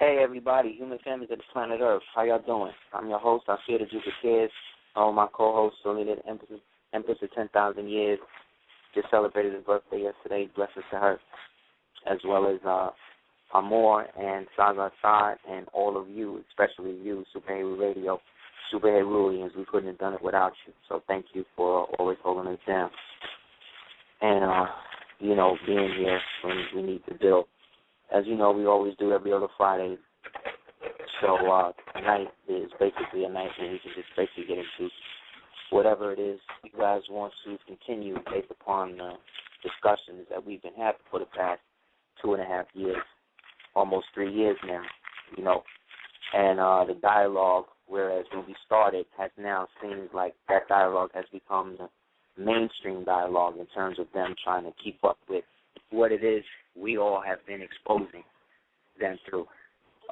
Hey, everybody, human families of the planet Earth. How y'all doing? I'm your host, Aseer the Duke of Tears. My co-host, Solita, Empress of 10,000 years, just celebrated his birthday yesterday. Blessings to her, as well as Amor and Saga Assad and all of you, especially you, Super Heru Radio, Super Heruians. We couldn't have done it without you. So thank you for always holding us down. And, being here when we need to build. As you know, we always do every other Friday. So tonight is basically a night when we can just basically get into whatever it is you guys want to continue based upon the discussions that we've been having for the past 2.5 years, almost 3 years now, And the dialogue, whereas when we started, has now seemed like that dialogue has become the mainstream dialogue in terms of them trying to keep up with what it is we all have been exposing them through.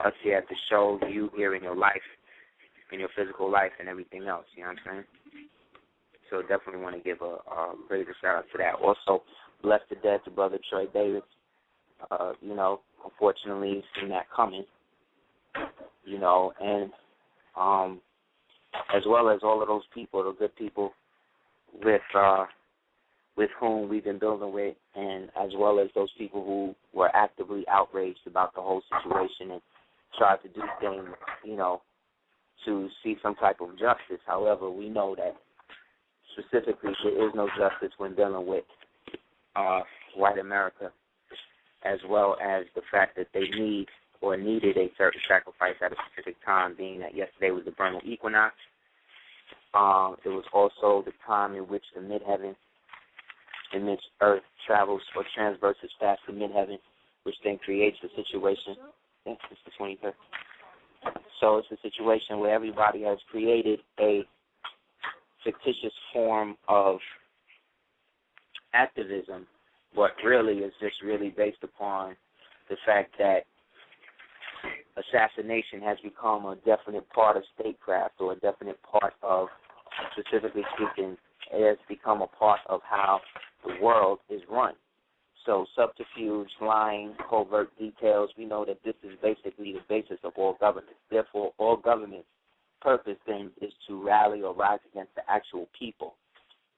Us here at the show, you here in your life, in your physical life and everything else, you know what I'm saying? So definitely want to give a greater shout out to that. Also, bless the dead to Brother Troy Davis. Unfortunately, seen that coming, and as well as all of those people, the good people with whom we've been building with, and as well as those people who were actively outraged about the whole situation and tried to do things, to see some type of justice. However, we know that specifically there is no justice when dealing with white America, as well as the fact that they needed a certain sacrifice at a specific time, being that yesterday was the vernal equinox. It was also the time in which the midheaven, in which Earth travels or transverses past the midheaven, which then creates a situation. It's the 23rd. So it's a situation where everybody has created a fictitious form of activism, but really is just really based upon the fact that assassination has become a definite part of statecraft, or a definite part of, specifically speaking, it has become a part of how the world is run. So subterfuge, lying, covert details, we know that this is basically the basis of all government. Therefore, all government's purpose then is to rally or rise against the actual people.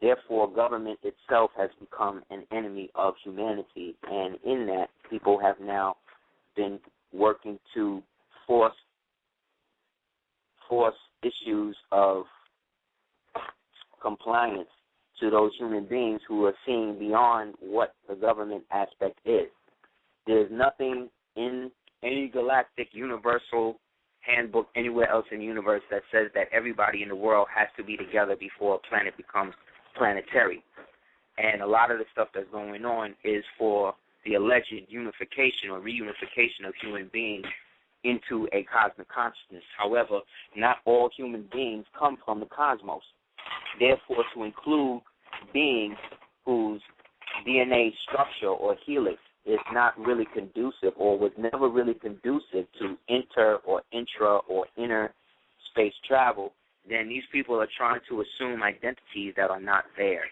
Therefore, government itself has become an enemy of humanity, and in that, people have now been working to force issues of compliance to those human beings who are seeing beyond what the government aspect is. There's nothing in any galactic universal handbook anywhere else in the universe that says that everybody in the world has to be together before a planet becomes planetary. And a lot of the stuff that's going on is for the alleged unification or reunification of human beings into a cosmic consciousness. However, not all human beings come from the cosmos. Therefore, to include beings whose DNA structure or helix is not really conducive, or was never really conducive to inter or intra or inner space travel, then these people are trying to assume identities that are not theirs,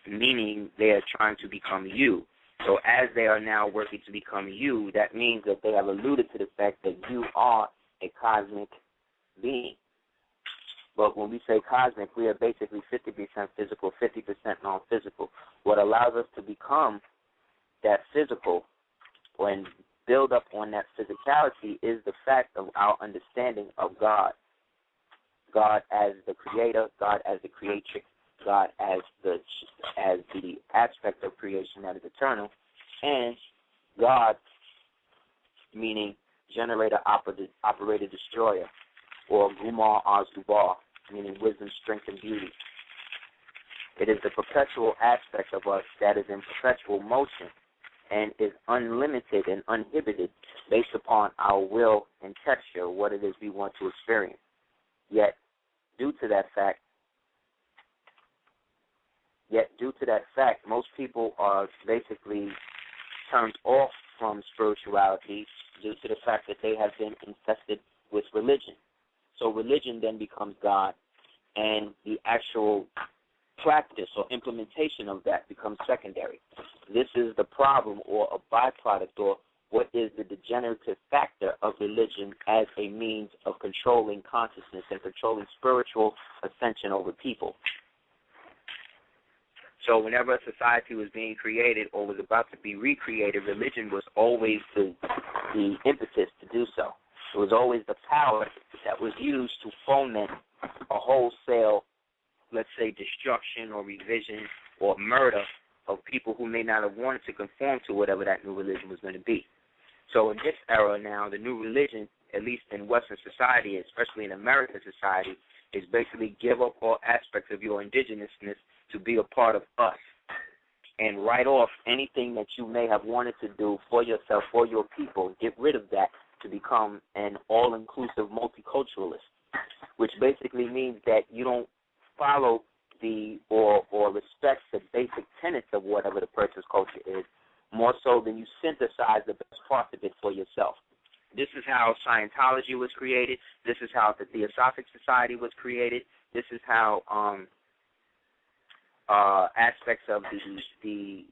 meaning they are trying to become you. So as they are now working to become you, that means that they have alluded to the fact that you are a cosmic being. But when we say cosmic, we are basically 50% physical, 50% non-physical. What allows us to become that physical and build up on that physicality is the fact of our understanding of God. God as the creator, God as the creatrix, God as the aspect of creation that is eternal, and God, meaning generator, operator, destroyer, or Gumar Az-Dubar, meaning wisdom, strength, and beauty. It is the perpetual aspect of us that is in perpetual motion and is unlimited and uninhibited based upon our will and texture, what it is we want to experience. Yet, due to that fact, most people are basically turned off from spirituality due to the fact that they have been infested with religion. So religion then becomes God, and the actual practice or implementation of that becomes secondary. This is the problem, or a byproduct, or what is the degenerative factor of religion as a means of controlling consciousness and controlling spiritual ascension over people. So whenever a society was being created or was about to be recreated, religion was always the impetus to do so. It was always the power that was used to foment a wholesale, let's say, destruction or revision or murder of people who may not have wanted to conform to whatever that new religion was going to be. So in this era now, the new religion, at least in Western society, especially in American society, is basically give up all aspects of your indigenousness to be a part of us and write off anything that you may have wanted to do for yourself, for your people. Get rid of that to become an all-inclusive multiculturalist, which basically means that you don't follow or respect the basic tenets of whatever the person's culture is, more so than you synthesize the best parts of it for yourself. This is how Scientology was created. This is how the Theosophic Society was created. This is how aspects of the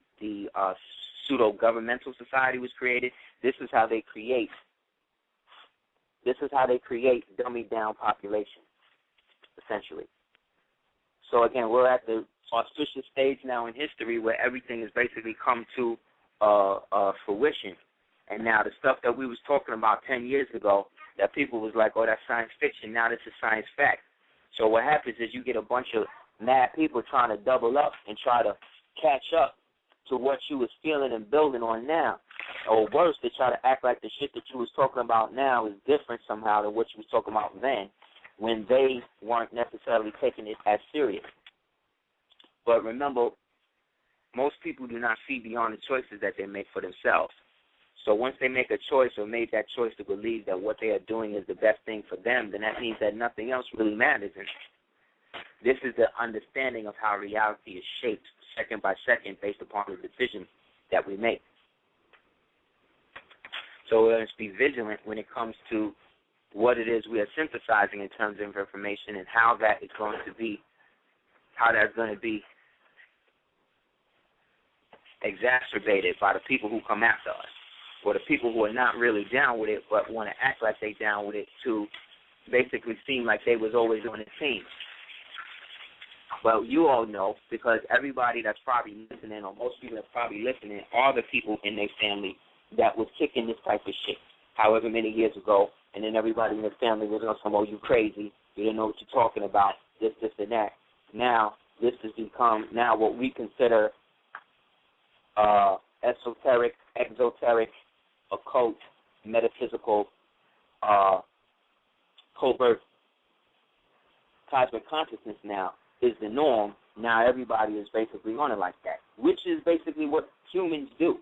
pseudo-governmental society was created. This is how they create dummied down population, essentially. So again, we're at the auspicious stage now in history where everything has basically come to fruition. And now the stuff that we was talking about 10 years ago that people was like, oh, that's science fiction, now this is science fact. So what happens is you get a bunch of mad people trying to double up and try to catch up to what you was feeling and building on now. Or worse, they try to act like the shit that you was talking about now is different somehow than what you was talking about then, when they weren't necessarily taking it as serious. But remember, most people do not see beyond the choices that they make for themselves. So once they make a choice or made that choice to believe that what they are doing is the best thing for them, then that means that nothing else really matters. And this is the understanding of how reality is shaped second by second based upon the decisions that we make. So let's be vigilant when it comes to what it is we are synthesizing in terms of information and how that's going to be exacerbated by the people who come after us, or the people who are not really down with it but want to act like they down with it to basically seem like they was always on the team. Well, you all know, because everybody that's probably listening, or most people that's probably listening, are the people in their family that was kicking this type of shit however many years ago, and then everybody in their family was on some, oh, you crazy, you don't know what you're talking about, this, and that. Now, this has become now what we consider esoteric, exoteric, occult, metaphysical, covert cosmic consciousness now is the norm. Now everybody is basically on it like that, which is basically what humans do.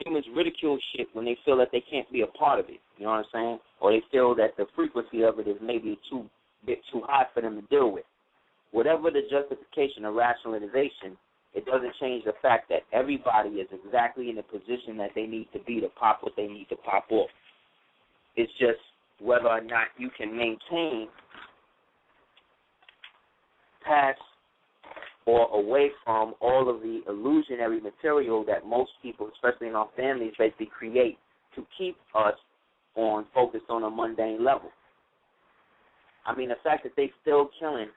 Humans ridicule shit when they feel that they can't be a part of it, you know what I'm saying? Or they feel that the frequency of it is maybe too high for them to deal with. Whatever the justification or rationalization, it doesn't change the fact that everybody is exactly in the position that they need to be to pop what they need to pop off. It's just whether or not you can maintain past or away from all of the illusionary material that most people, especially in our families, basically create to keep us focused on a mundane level. I mean, the fact that they still killing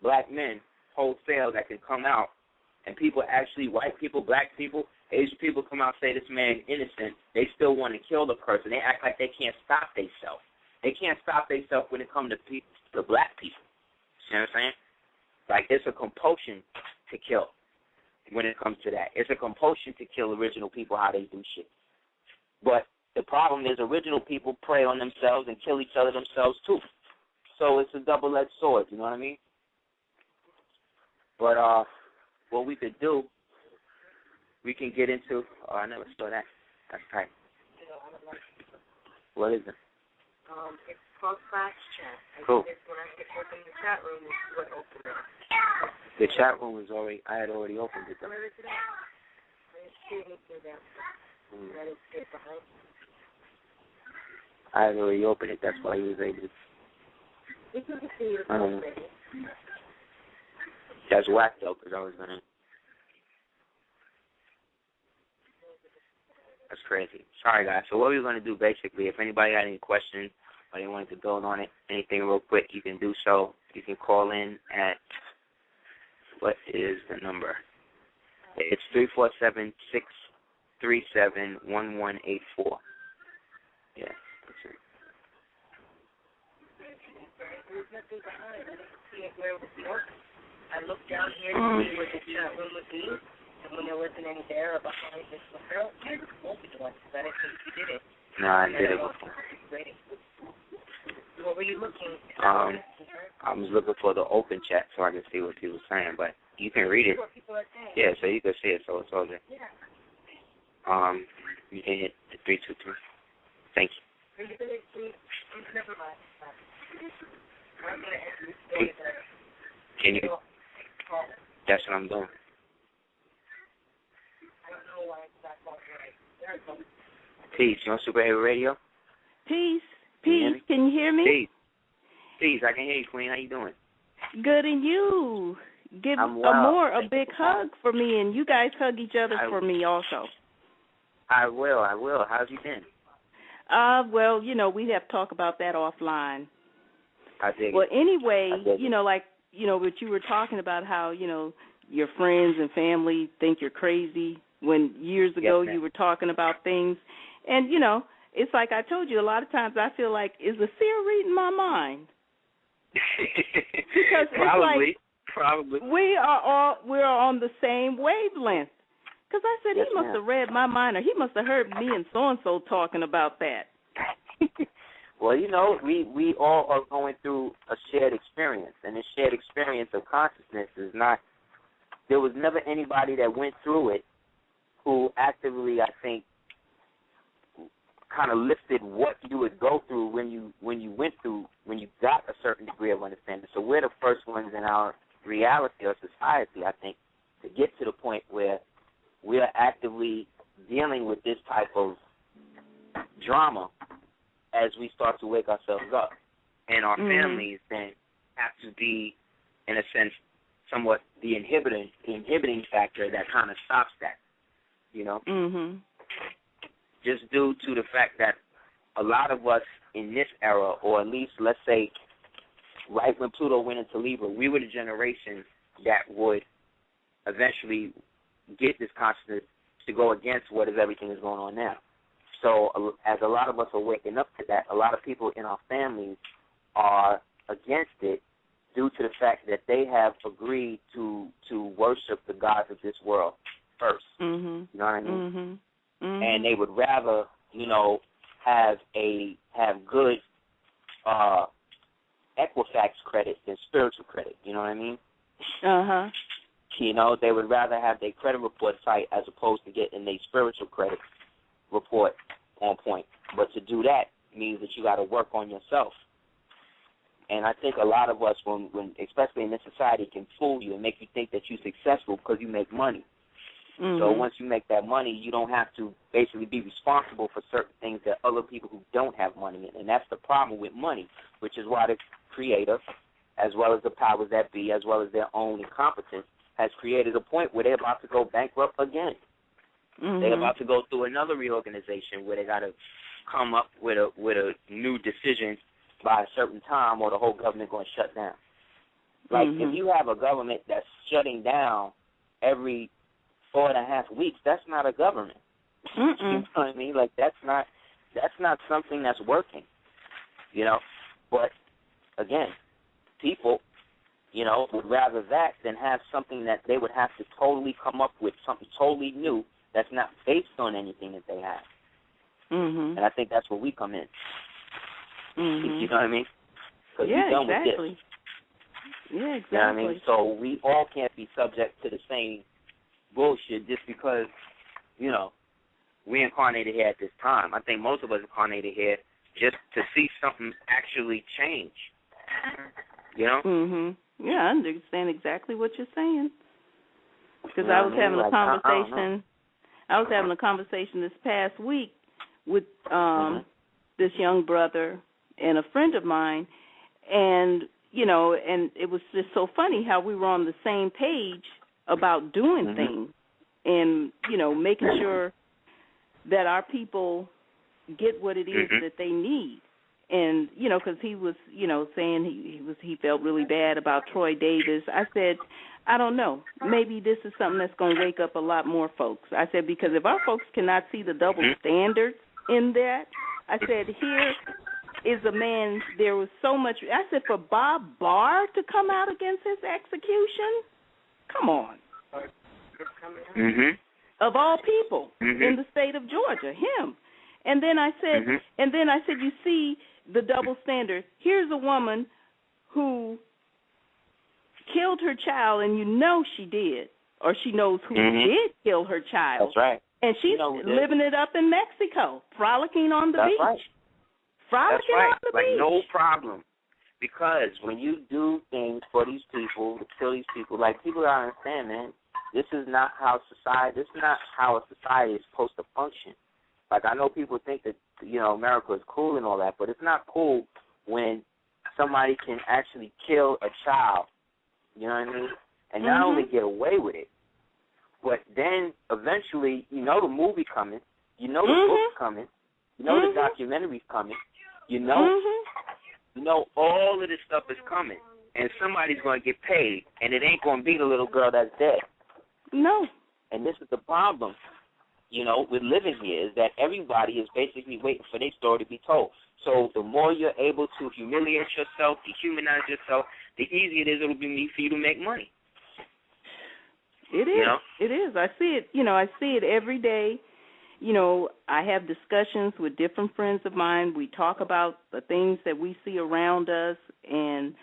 black men wholesale that can come out and people actually, white people, black people, Asian people come out and say this man innocent, they still want to kill the person. They act like they can't stop themselves. They can't stop themselves when it comes to black people. You know what I'm saying? Like, it's a compulsion to kill when it comes to that. It's a compulsion to kill original people how they do shit. But the problem is original people prey on themselves and kill each other themselves too. So it's a double-edged sword, you know what I mean? But what we could do, we can get into, I never saw that. That's tight. What is it? It's called Class Chat. Cool. When I get open the chat room, it's what open it. The chat room was already, I had already opened it. Where is it at? I didn't see anything there. I didn't see it behind. I had already opened it, that's why he was able to. This is a beautiful thing. That's whack though, because I was That's crazy. Sorry, guys. So what we're going to do, basically, if anybody got any questions or they wanted to build on it, anything real quick, you can do so. You can call in at, what is the number? It's 347-637-1184. Yeah, that's it. There's nothing behind it. I didn't see it where it was open. I looked down here to see where the chat room would be, and when there wasn't any there behind this girl, I opened one because I didn't think you did it. No, I did it before. What were you looking at? I was looking for the open chat so I could see what people were saying, but you can read it. What people are saying. Yeah, so you can see it, so it's all there. Yeah. You can hit the 323. Thank you. Never mind. I'm going to end this day. Can you? That's what I'm doing. I don't know why it's not going right. There it goes. Peace. You on Superhero Radio? Peace. Peace. Can you hear me? Peace. Peace. I can hear you, Queen. How you doing? Good, and you? Give I'm well. a big hug for me, and you guys hug each other for me also. I will. How's you been? Well, we have to talk about that offline. I dig Well, it. anyway, what you were talking about, how, your friends and family think you're crazy when years ago you were talking about things. And, it's like I told you, a lot of times I feel like, is the seer reading my mind? Because it's Probably. we're on the same wavelength. Because I said, he must have read my mind, or he must have heard me and so-and-so talking about that. Well, we all are going through a shared experience, and this shared experience of consciousness is not, there was never anybody that went through it who actively, I think, kind of lifted what you would go through when you got a certain degree of understanding. So we're the first ones in our reality or society, I think, to get to the point where we are actively dealing with this type of drama as we start to wake ourselves up. And our families then have to be, in a sense, somewhat the inhibiting factor that kind of stops that, Just due to the fact that a lot of us in this era, or at least, let's say, right when Pluto went into Libra, we were the generation that would eventually get this consciousness to go against what everything is going on now. So as a lot of us are waking up to that, a lot of people in our families are against it due to the fact that they have agreed to worship the gods of this world first. You know what I mean? And they would rather, have good Equifax credit than spiritual credit. You know what I mean? They would rather have their credit report tight as opposed to getting their spiritual credit report on point. But to do that means that you got to work on yourself. And I think a lot of us, when especially in this society, can fool you and make you think that you're successful because you make money. So once you make that money, you don't have to basically be responsible for certain things that other people who don't have money in. And that's the problem with money, which is why the Creator, as well as the powers that be, as well as their own incompetence, has created a point where they're about to go bankrupt again. They're about to go through another reorganization where they got to come up with a new decision by a certain time, or the whole government going to shut down. Like, if you have a government that's shutting down every 4.5 weeks, that's not a government. You know what I mean? Like, that's not something that's working. But again, people, would rather that than have something that they would have to totally come up with, something totally new that's not based on anything that they have. And I think that's where we come in. You know what I mean? Yeah, we're done exactly. With this. Yeah, exactly. You know what I mean? So we all can't be subject to the same bullshit just because, we incarnated here at this time. I think most of us incarnated here just to see something actually change. Yeah, I understand exactly what you're saying. Because I was having a conversation. I was having a conversation this past week with this young brother and a friend of mine, and and it was just so funny how we were on the same page about doing things and making sure that our people get what it is that they need. And, you know, because he was, you know, saying he felt really bad about Troy Davis. I said, I don't know. Maybe this is something that's going to wake up a lot more folks. I said, because if our folks cannot see the double standards in that, I said, here is a man, there was so much. I said, for Bob Barr to come out against his execution? Come on. Of all people in the state of Georgia, him. And then I said, you see the double standard. Here's a woman who killed her child, and you know she did, or she knows who did kill her child. That's right. And she's living it up in Mexico, frolicking on the beach. Right. Frolicking on the beach. No problem. Because when you do things for these people, to kill these people, like, people gotta understand, man, this is not how a society is supposed to function. Like, I know people think that, you know, America is cool and all that, but it's not cool when somebody can actually kill a child, you know what I mean, and not only get away with it, but then eventually, you know, the movie coming, you know, the book's coming, you know, the documentary's coming, you know, all of this stuff is coming, and somebody's going to get paid, and it ain't going to be the little girl that's dead. No. And this is the problem, you know, with living here, is that everybody is basically waiting for their story to be told. So the more you're able to humiliate yourself, dehumanize yourself, the easier it is it'll be for you to make money. It is. You know? It is. I see it. You know, I see it every day. You know, I have discussions with different friends of mine. We talk about the things that we see around us, and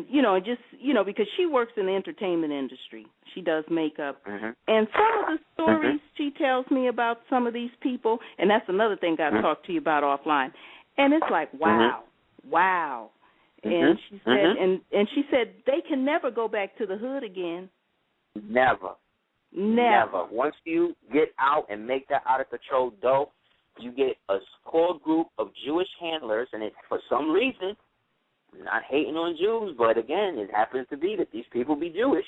you know, just, you know, because she works in the entertainment industry. She does makeup. And some of the stories she tells me about some of these people, and that's another thing I talk to you about offline. And it's like, wow. And she said, and she said they can never go back to the hood again. Never. Once you get out and make that out of control dough, you get a core group of Jewish handlers, and it, for some reason, I'm not hating on Jews, but again, it happens to be that these people be Jewish.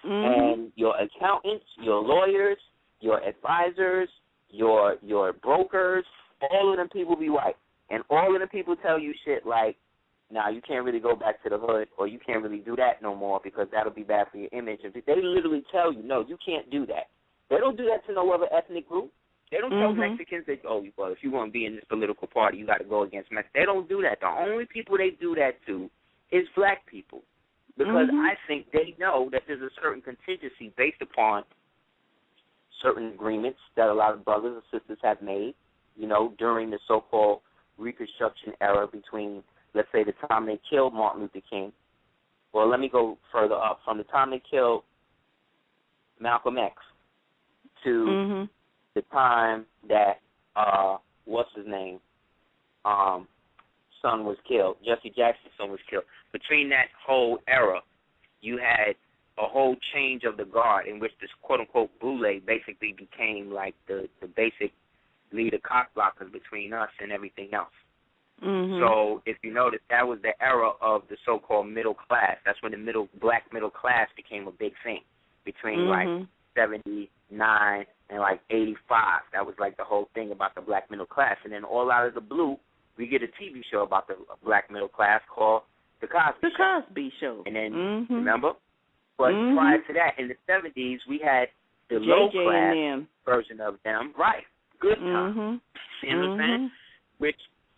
And your accountants, your lawyers, your advisors, your brokers, all of them people be white. And all of them people tell you shit like, nah, you can't really go back to the hood, or you can't really do that no more because that'll be bad for your image. And they literally tell you, no, you can't do that. They don't do that to no other ethnic group. They don't tell Mexicans that, oh, well, if you want to be in this political party, you got to go against Mexicans. They don't do that. The only people they do that to is black people, because I think they know that there's a certain contingency based upon certain agreements that a lot of brothers and sisters have made, you know, during the so-called Reconstruction era between, let's say, the time they killed Martin Luther King. Well, let me go further up. From the time they killed Malcolm X to the time that, what's his name, son was killed, Jesse Jackson's son was killed. Between that whole era, you had a whole change of the guard in which this quote-unquote boule basically became like the basic leader cockblockers between us and everything else. So if you notice, that was the era of the so-called middle class. That's when the black middle class became a big thing between like 79 and like 85. That was like the whole thing about the black middle class. And then all out of the blue, we get a TV show about the black middle class called The Cosby Show. And then, remember? But prior to that, in the 70s, we had the low-class version of them. Right. Good time. You know what I'm saying? Which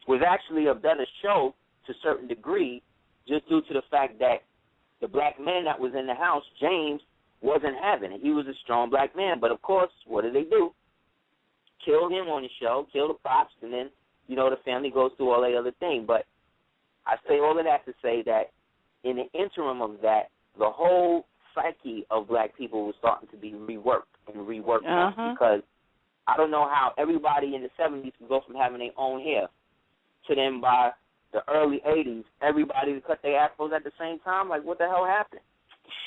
was actually a better show to a certain degree, just due to the fact that the black man that was in the house, James, wasn't having it. He was a strong black man. But, of course, what do? Kill him on the show, kill the pops, and then, you know, the family goes through all that other thing. But I say all of that to say that in the interim of that, the whole psyche of black people was starting to be reworked because I don't know how everybody in the 70s could go from having their own hair to then by the early 80s, everybody cut their afros at the same time. Like, what the hell happened?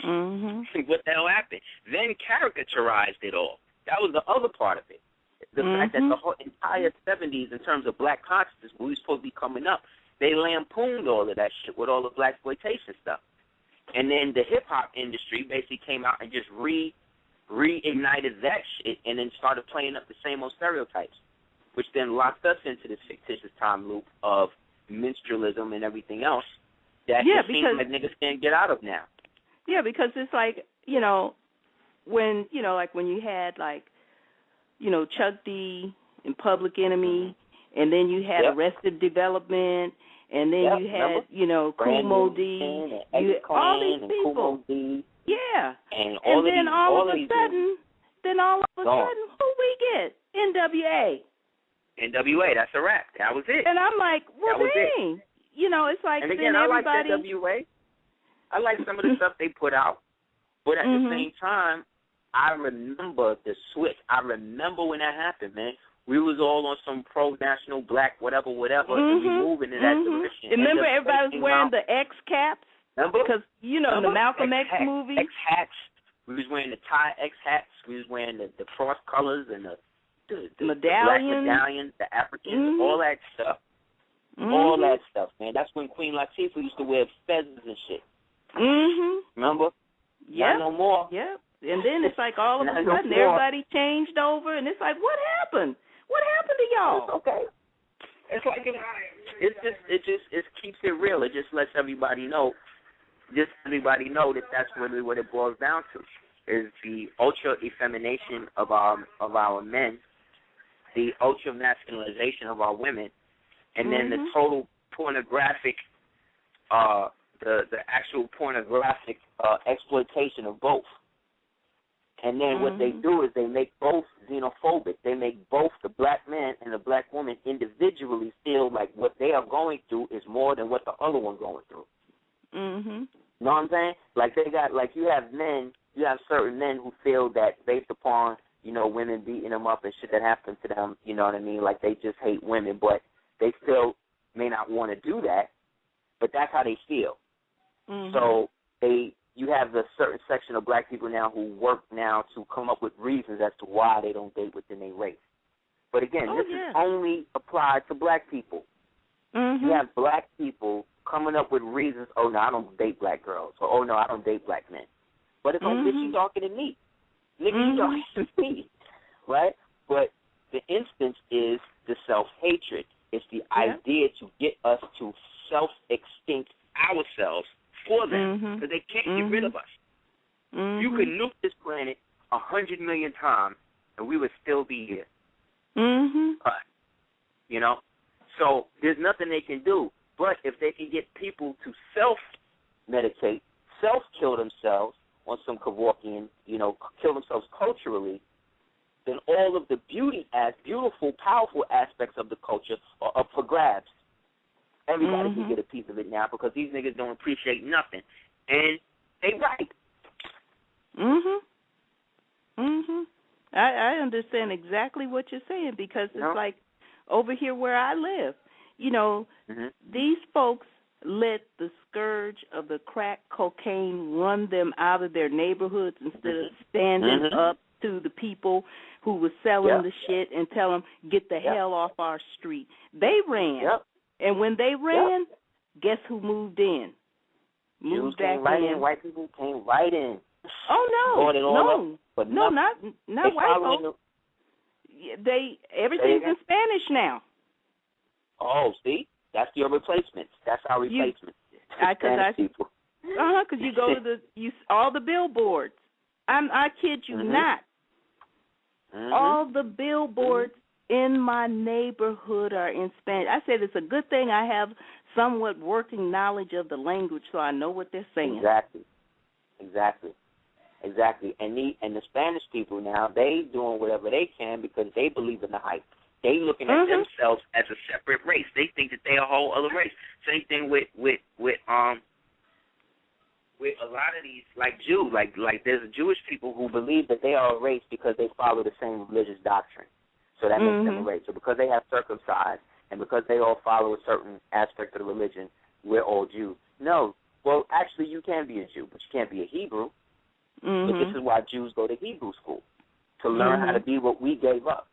What the hell happened? Then caricaturized it all. That was the other part of it. The fact that the whole entire 70s, in terms of black consciousness, when we were supposed to be coming up, they lampooned all of that shit with all the black exploitation stuff. And then the hip-hop industry basically came out and just reignited that shit and then started playing up the same old stereotypes, which then locked us into this fictitious time loop of minstrelsism and everything else that it seems like niggas can't get out of now. Yeah, because it's like, when, like when you had like, Chuck D and Public Enemy, and then you had Arrested Development, and then you had, Kumo D, all these people. Yeah. And then all of a sudden, who we get? NWA. NWA, that's a wrap. That was it. And I'm like, well, dang. It's like, and again, then everybody. I like NWA. I like some of the stuff they put out. But at the same time, I remember the switch. I remember when that happened, man. We was all on some pro-national black whatever, and we moving in that direction. Remember everybody was wearing the X caps? Remember? Because, the Malcolm X movie. X hats. We was wearing the tie X hats. We was wearing the cross colors and the black medallions, the Africans, all that stuff. All that stuff, man. That's when Queen Latifah used to wear feathers and shit. Remember? Yeah. No more. Yep. And then it's like all of a sudden everybody changed over, and it's like, what happened? What happened to y'all? It's okay. It's like it keeps it real. It just lets everybody know. That that's really what it boils down to, is the ultra effemination of our men, the ultra masculinization of our women, and then the total pornographic, the actual pornographic exploitation of both. And then what they do is they make both xenophobic. They make both the black man and the black woman individually feel like what they are going through is more than what the other one going through. Know what I'm saying? Like you have certain men who feel that based upon, women beating them up and shit that happened to them, you know what I mean? Like they just hate women, but they still may not want to do that, but that's how they feel. So you have a certain section of black people now who work now to come up with reasons as to why they don't date within their race. But again, this is only applied to black people. You have black people coming up with reasons, oh, no, I don't date black girls, or oh, no, I don't date black men. But it's like, bitch, you talking to me. Nigga, you talking to me, right? But the instance is the self-hatred. It's the idea to get us to self-extinct ourselves for them, because they can't get rid of us. You could nuke this planet 100 million times, and we would still be here. So there's nothing they can do. But if they can get people to self-medicate, self-kill themselves on some Kevorkian, kill themselves culturally, then all of the beautiful, powerful aspects of the culture are up for grabs. Everybody can get a piece of it now because these niggas don't appreciate nothing. And they right. I understand exactly what you're saying, because it's like over here where I live, these folks let the scourge of the crack cocaine run them out of their neighborhoods instead of standing up to the people who were selling the shit and tell them, get the hell off our street. They ran. And when they ran, guess who moved in? Jews came right in. White people came right in. Oh, no, not white folks. Everything's in Spanish now. Oh, see? That's your replacements. That's our replacements. Because you go to all the billboards. I kid you not. All the billboards in my neighborhood are in Spanish. I said it's a good thing I have somewhat working knowledge of the language, so I know what they're saying. Exactly. And the Spanish people now, they doing whatever they can because they believe in the hype. They looking at themselves as a separate race. They think that they're a whole other race. Same thing with a lot of these, like Jews, like there's Jewish people who believe that they are a race because they follow the same religious doctrine. So that makes them a race. So because they have circumcised and because they all follow a certain aspect of the religion, we're all Jews. No. Well, actually, you can be a Jew, but you can't be a Hebrew. But this is why Jews go to Hebrew school, to learn how to be what we gave up.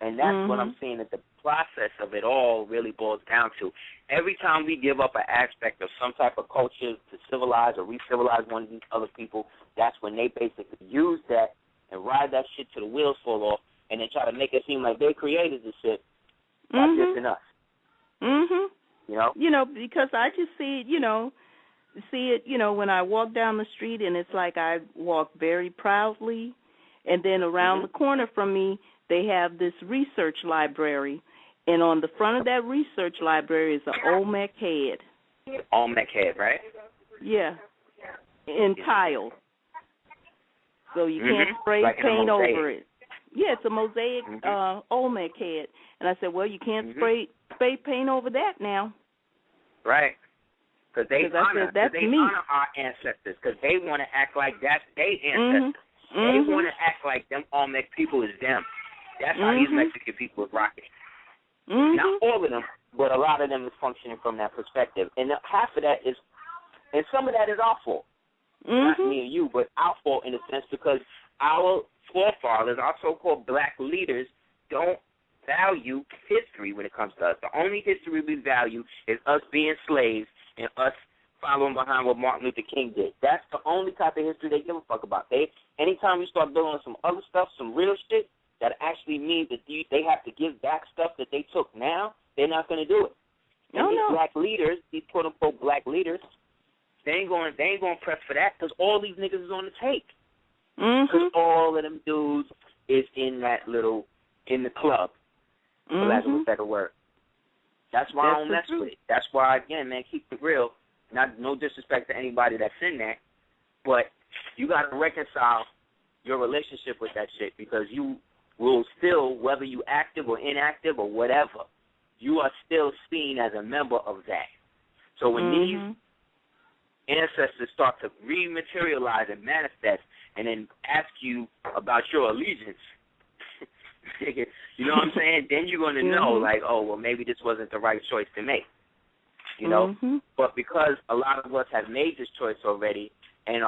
And that's what I'm saying, that the process of it all really boils down to. Every time we give up an aspect of some type of culture to civilize or re-civilize one of these other people, that's when they basically use that and ride that shit till the wheels fall off, and then try to make it seem like they created the shit by dissing us. Mhm. You know, because I just see it, when I walk down the street, and it's like I walk very proudly, and then around the corner from me, they have this research library, and on the front of that research library is an Olmec head. Olmec head, right? Yeah, in tile. So you can't spray like paint over it. Yeah, it's a mosaic Olmec head. And I said, well, you can't spray paint over that now. Right. Because they honor our ancestors, because they want to act like that's their ancestors. They want to act like them Olmec people is them. That's how these Mexican people is rocking. Not all of them, but a lot of them is functioning from that perspective. And half of that is, and some of that is our fault. Not me and you, but our fault in a sense, because our forefathers, our so-called black leaders, don't value history when it comes to us. The only history we value is us being slaves and us following behind what Martin Luther King did. That's the only type of history they give a fuck about. Anytime we start building some other stuff, some real shit, that actually means that they have to give back stuff that they took now, they're not going to do it. And these black leaders, these quote-unquote black leaders, they ain't going to press for that, because all these niggas is on the take. Because all of them dudes is in the club, for lack of a better word. That's why I don't mess with it. That's why, again, man, keep it real. No disrespect to anybody that's in that, but you got to reconcile your relationship with that shit, because you will still, whether you active or inactive or whatever, you are still seen as a member of that. So when these ancestors start to rematerialize and manifest and then ask you about your allegiance, you know what I'm saying? Then you're going to know, like, oh, well, maybe this wasn't the right choice to make, you know? But because a lot of us have made this choice already, and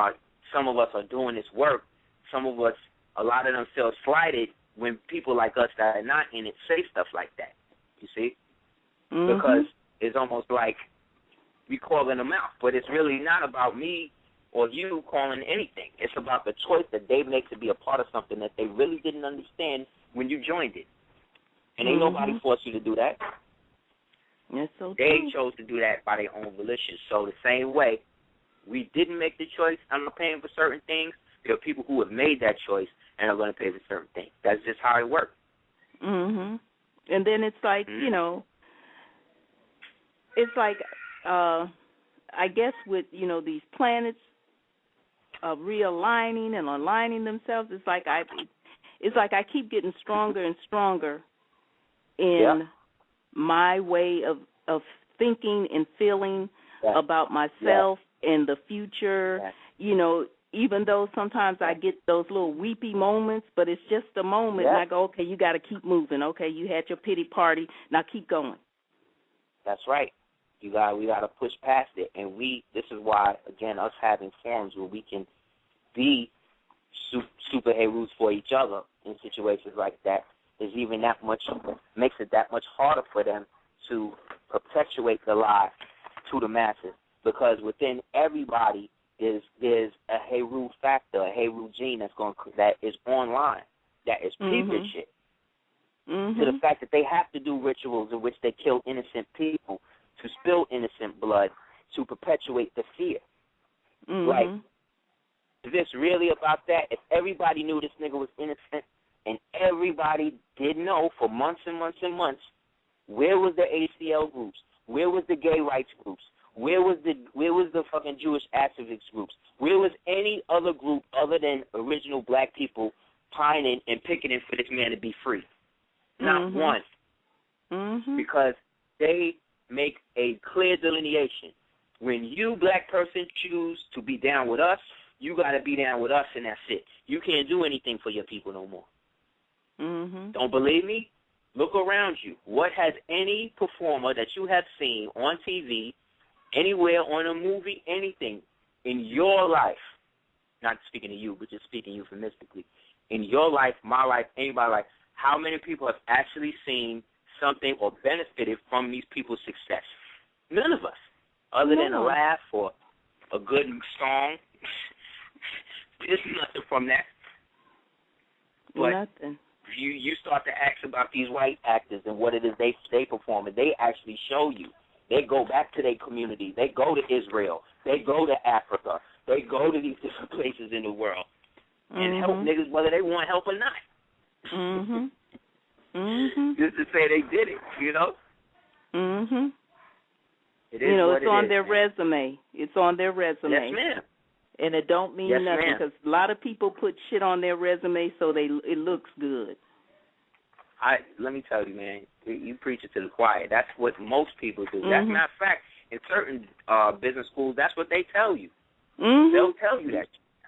some of us are doing this work, some of us, a lot of them feel slighted when people like us that are not in it say stuff like that, you see? Because it's almost like we calling them out. But it's really not about me or you calling anything. It's about the choice that they make to be a part of something that they really didn't understand when you joined it. And ain't nobody forced you to do that. That's so they true. chose to do that by their own volition. So the same way we didn't make the choice and are paying for certain things, there are people who have made that choice and are going to pay for certain things. That's just how it works. And then it's like, it's like, I guess with, these planets realigning and aligning themselves, it's like I keep getting stronger and stronger in my way of thinking and feeling about myself and the future, even though sometimes I get those little weepy moments, but it's just a moment, and I go, okay, you got to keep moving. Okay, you had your pity party, now keep going. That's right. We got to push past it, and this is why, again, us having forums where we can be super Herus for each other in situations like that is even that much, makes it that much harder for them to perpetuate the lie to the masses, because within everybody there's a Heru factor, a Heru gene that is online, that is peeping shit. To the fact that they have to do rituals in which they kill innocent people, to spill innocent blood, to perpetuate the fear. Like, is this really about that? If everybody knew this nigga was innocent, and everybody did know for months and months and months, where was the ACL groups? Where was the gay rights groups? Where was the fucking Jewish activist groups? Where was any other group other than original black people pining and picketing for this man to be free? Not one. Because they make a clear delineation. When you, black person, choose to be down with us, you got to be down with us, and that's it. You can't do anything for your people no more. Don't believe me? Look around you. What has any performer that you have seen on TV, anywhere, on a movie, anything, in your life, not speaking to you, but just speaking euphemistically, in your life, my life, anybody's life, how many people have actually seen something or benefited from these people's success? None of us, other than a laugh or a good song. There's nothing from that. But nothing. You start to ask about these white actors and what it is they perform, and they actually show you. They go back to their community. They go to Israel. They go to Africa. They go to these different places in the world and help niggas whether they want help or not. Just to say they did it, you know? It is it's on their resume. It's on their resume. Yes, ma'am. And it don't mean nothing because a lot of people put shit on their resume so it looks good. Let me tell you, man, you preach it to the choir. That's what most people do. That's not fact. In certain business schools, that's what they tell you. They'll tell you that.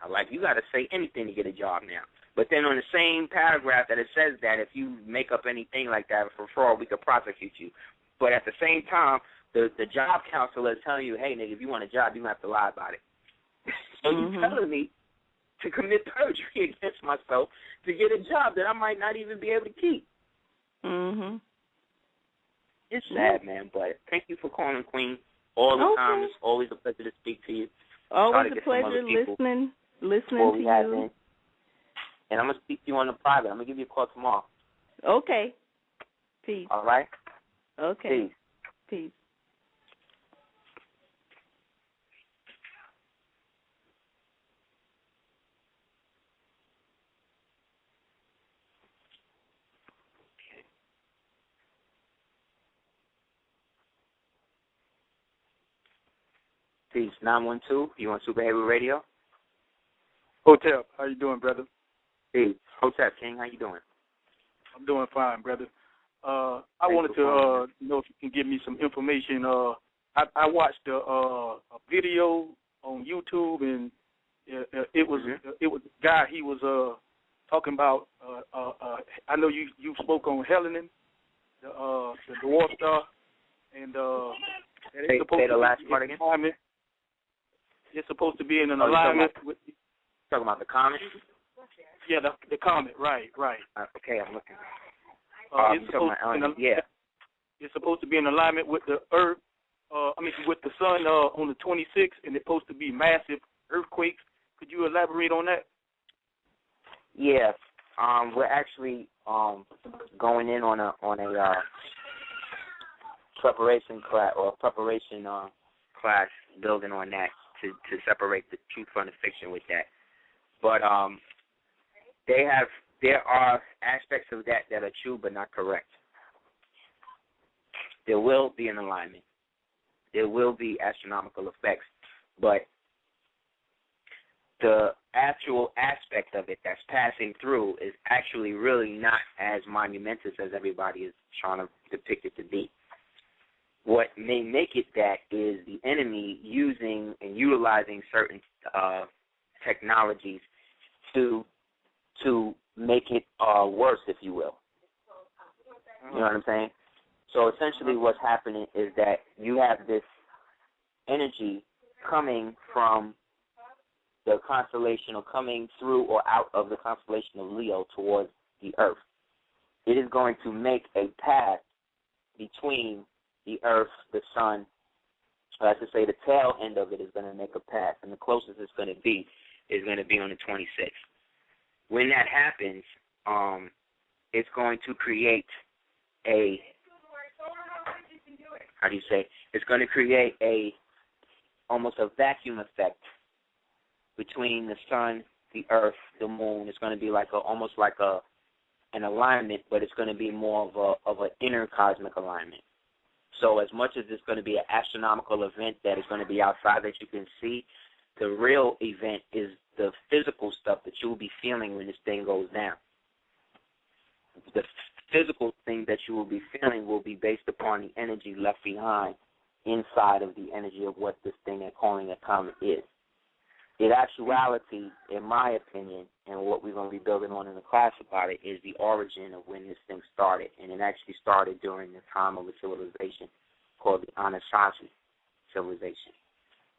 Like, you got to say anything to get a job now. But then on the same paragraph that it says that if you make up anything like that for fraud, we could prosecute you. But at the same time, the job counselor is telling you, hey, nigga, if you want a job, you have to lie about it. So you're telling me to commit perjury against myself to get a job that I might not even be able to keep. It's sad, man, but thank you for calling, Queen. All the time. It's always a pleasure to speak to you. Always a pleasure listening to you. And I'm going to speak to you on the private. I'm going to give you a call tomorrow. Okay. Peace. All right? Okay. Peace. Peace. 912, you on Super Heru Radio? Hotep, how you doing, brother? Peace. Hotep, King, how you doing? I'm doing fine, brother. I wanted to know if you can give me some information. I watched a video on YouTube, and it was a guy. He was talking about. I know you spoke on Helen, the dwarf star, and say the last part again. It's supposed to be in an alignment with. Talking about the comet? Yeah, the comet. Right. Okay, I'm looking. It's supposed to be in alignment with the Earth. With the sun on the 26th, and it's supposed to be massive earthquakes. Could you elaborate on that? Yeah, we're actually going in on a preparation class class building on that to separate the truth from the fiction with that. But there are aspects of that are true but not correct. There will be an alignment. There will be astronomical effects, but the actual aspect of it that's passing through is actually really not as monumentous as everybody is trying to depict it to be. What may make it that is the enemy using and utilizing certain technologies to make it worse, if you will. You know what I'm saying? So essentially what's happening is that you have this energy coming from the constellation or coming through or out of the constellation of Leo towards the Earth. It is going to make a path between the Earth, the Sun. I should say the tail end of it is going to make a path, and the closest it's going to be is going to be on the 26th. When that happens, it's going to create it's going to create almost a vacuum effect between the sun, the earth, the moon. It's going to be almost like an alignment, but it's going to be more of an inner cosmic alignment. So as much as it's going to be an astronomical event that is going to be outside that you can see, the real event is the physical stuff that you will be feeling when this thing goes down. The physical thing that you will be feeling will be based upon the energy left behind inside of the energy of what this thing they're calling a comet is. In actuality, in my opinion, and what we're going to be building on in the class about it, is the origin of when this thing started. And it actually started during the time of a civilization called the Anasazi civilization.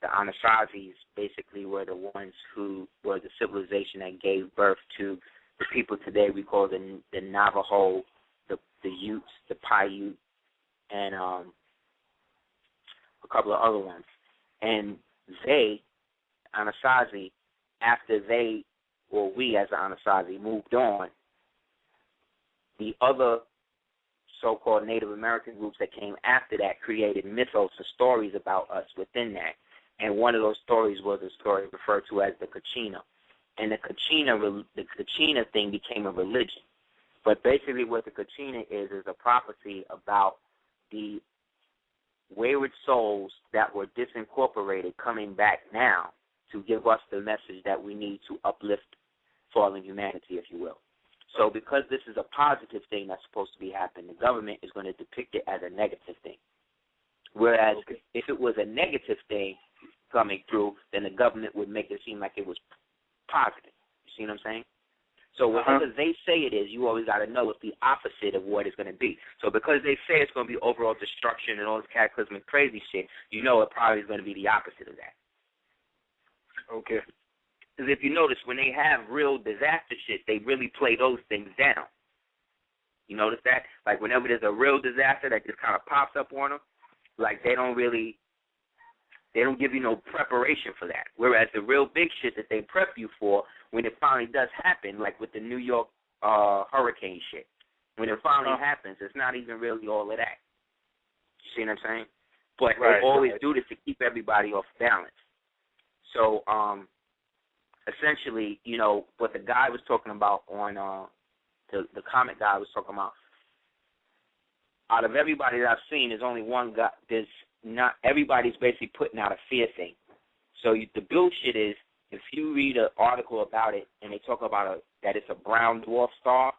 The Anasazis basically were the ones who were the civilization that gave birth to the people today we call the Navajo, the Utes, the Paiute, and a couple of other ones. And they, Anasazi, after we as the Anasazi moved on, the other so-called Native American groups that came after that created mythos and stories about us within that. And one of those stories was a story referred to as the Kachina. And the Kachina thing became a religion. But basically what the Kachina is a prophecy about the wayward souls that were disincorporated coming back now to give us the message that we need to uplift fallen humanity, if you will. So because this is a positive thing that's supposed to be happening, the government is going to depict it as a negative thing. Whereas if it was a negative thing coming through, then the government would make it seem like it was positive. You see what I'm saying? So whatever they say it is, you always got to know it's the opposite of what it's going to be. So because they say it's going to be overall destruction and all this cataclysmic crazy shit, you know it probably is going to be the opposite of that. Okay. Because if you notice, when they have real disaster shit, they really play those things down. You notice that? Like whenever there's a real disaster that just kind of pops up on them, like they don't give you no preparation for that. Whereas the real big shit that they prep you for, when it finally does happen, like with the New York hurricane shit, when it finally happens, it's not even really all of that. You see what I'm saying? But they always do this to keep everybody off balance. So essentially, you know, what the guy was talking about on the comic guy was talking about, out of everybody that I've seen, there's only one guy. There's not everybody's basically putting out a fear thing. So the bullshit is, if you read an article about it and they talk about that it's a brown dwarf star,